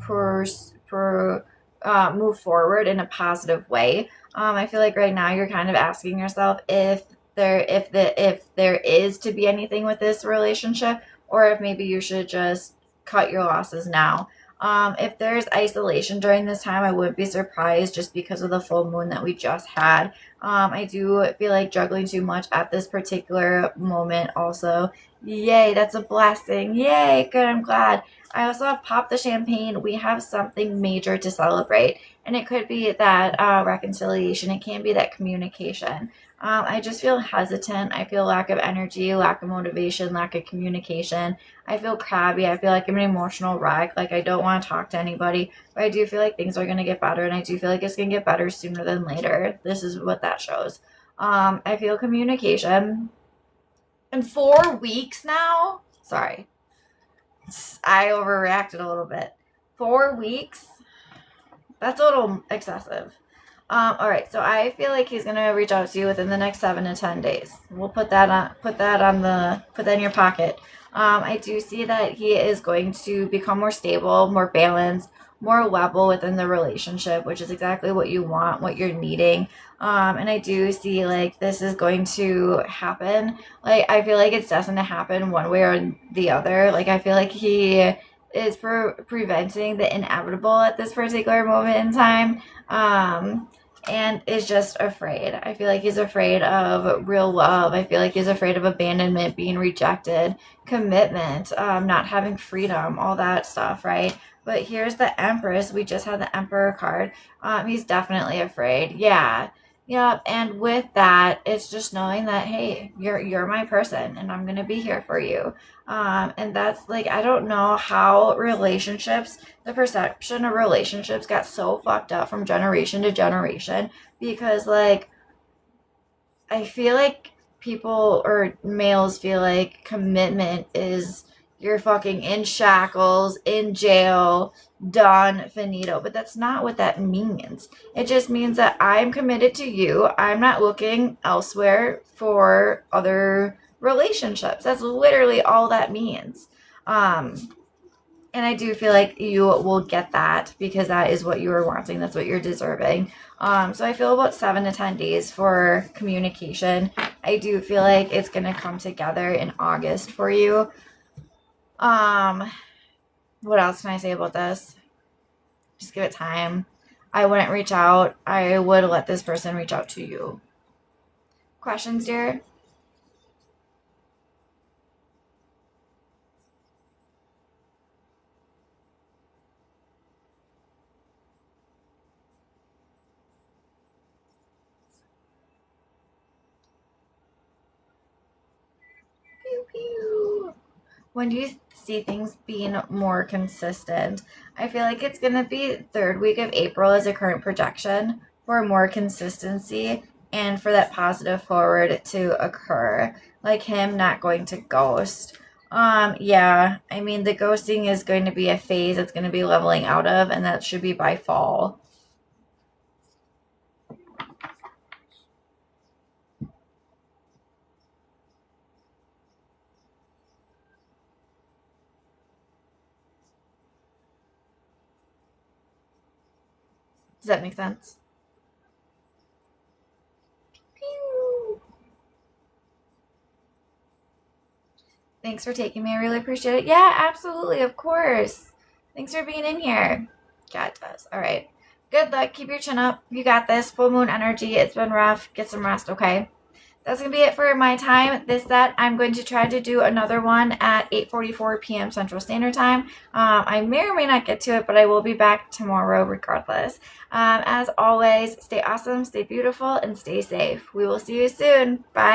move forward in a positive way. I feel like right now you're kind of asking yourself if there is to be anything with this relationship, or if maybe you should just cut your losses now. If there's isolation during this time, I wouldn't be surprised just because of the full moon that we just had. I do feel like juggling too much at this particular moment also. Yay, that's a blessing. Yay, good, I'm glad. I also have popped the champagne. We have something major to celebrate. And it could be that reconciliation. It can be that communication. I just feel hesitant. I feel lack of energy, lack of motivation, lack of communication. I feel crabby. I feel like I'm an emotional wreck. Like I don't want to talk to anybody. But I do feel like things are going to get better. And I do feel like it's going to get better sooner than later. This is what that shows. I feel communication. In 4 weeks now, sorry, I overreacted a little bit. 4 weeks, that's a little excessive. All right, so I feel like he's gonna reach out to you within the next 7 to 10 days. We'll put that in your pocket. I do see that he is going to become more stable, more balanced, more level within the relationship, which is exactly what you want, what you're needing. And I do see like this is going to happen. Like I feel like it's destined to happen one way or the other. Like I feel like he is preventing the inevitable at this particular moment in time. And is just afraid. I feel like he's afraid of real love. I feel like he's afraid of abandonment, being rejected, commitment, not having freedom, all that stuff, right? But here's the Empress. We just had the Emperor card. He's definitely afraid. Yeah. Yep. And with that, it's just knowing that, hey, you're my person and I'm going to be here for you. And that's like, I don't know how the perception of relationships got so fucked up from generation to generation because like, I feel like people or males feel like commitment is you're fucking in shackles, in jail, done, finito. But that's not what that means. It just means that I'm committed to you. I'm not looking elsewhere for other relationships. That's literally all that means. And And I do feel like you will get that because that is what you are wanting. That's what you're deserving. So I feel about 7 to 10 days for communication. I do feel like it's going to come together in August for you. What else can I say about this? Just give it time. I wouldn't reach out. I would let this person reach out to you. Questions, dear? Pew, pew. When do you see things being more consistent? I feel like it's going to be third week of April as a current projection for more consistency and for that positive forward to occur. Like him not going to ghost. Yeah, I mean, the ghosting is going to be a phase it's going to be leveling out of, and that should be by fall. Does that make sense? Pew. Thanks for taking me. I really appreciate it. Yeah, absolutely. Of course. Thanks for being in here. Yeah, it does. All right. Good luck. Keep your chin up. You got this. Full moon energy. It's been rough. Get some rest, okay? That's going to be it for my time. This set, I'm going to try to do another one at 8:44 p.m. Central Standard Time. I may or may not get to it, but I will be back tomorrow regardless. As always, stay awesome, stay beautiful, and stay safe. We will see you soon. Bye.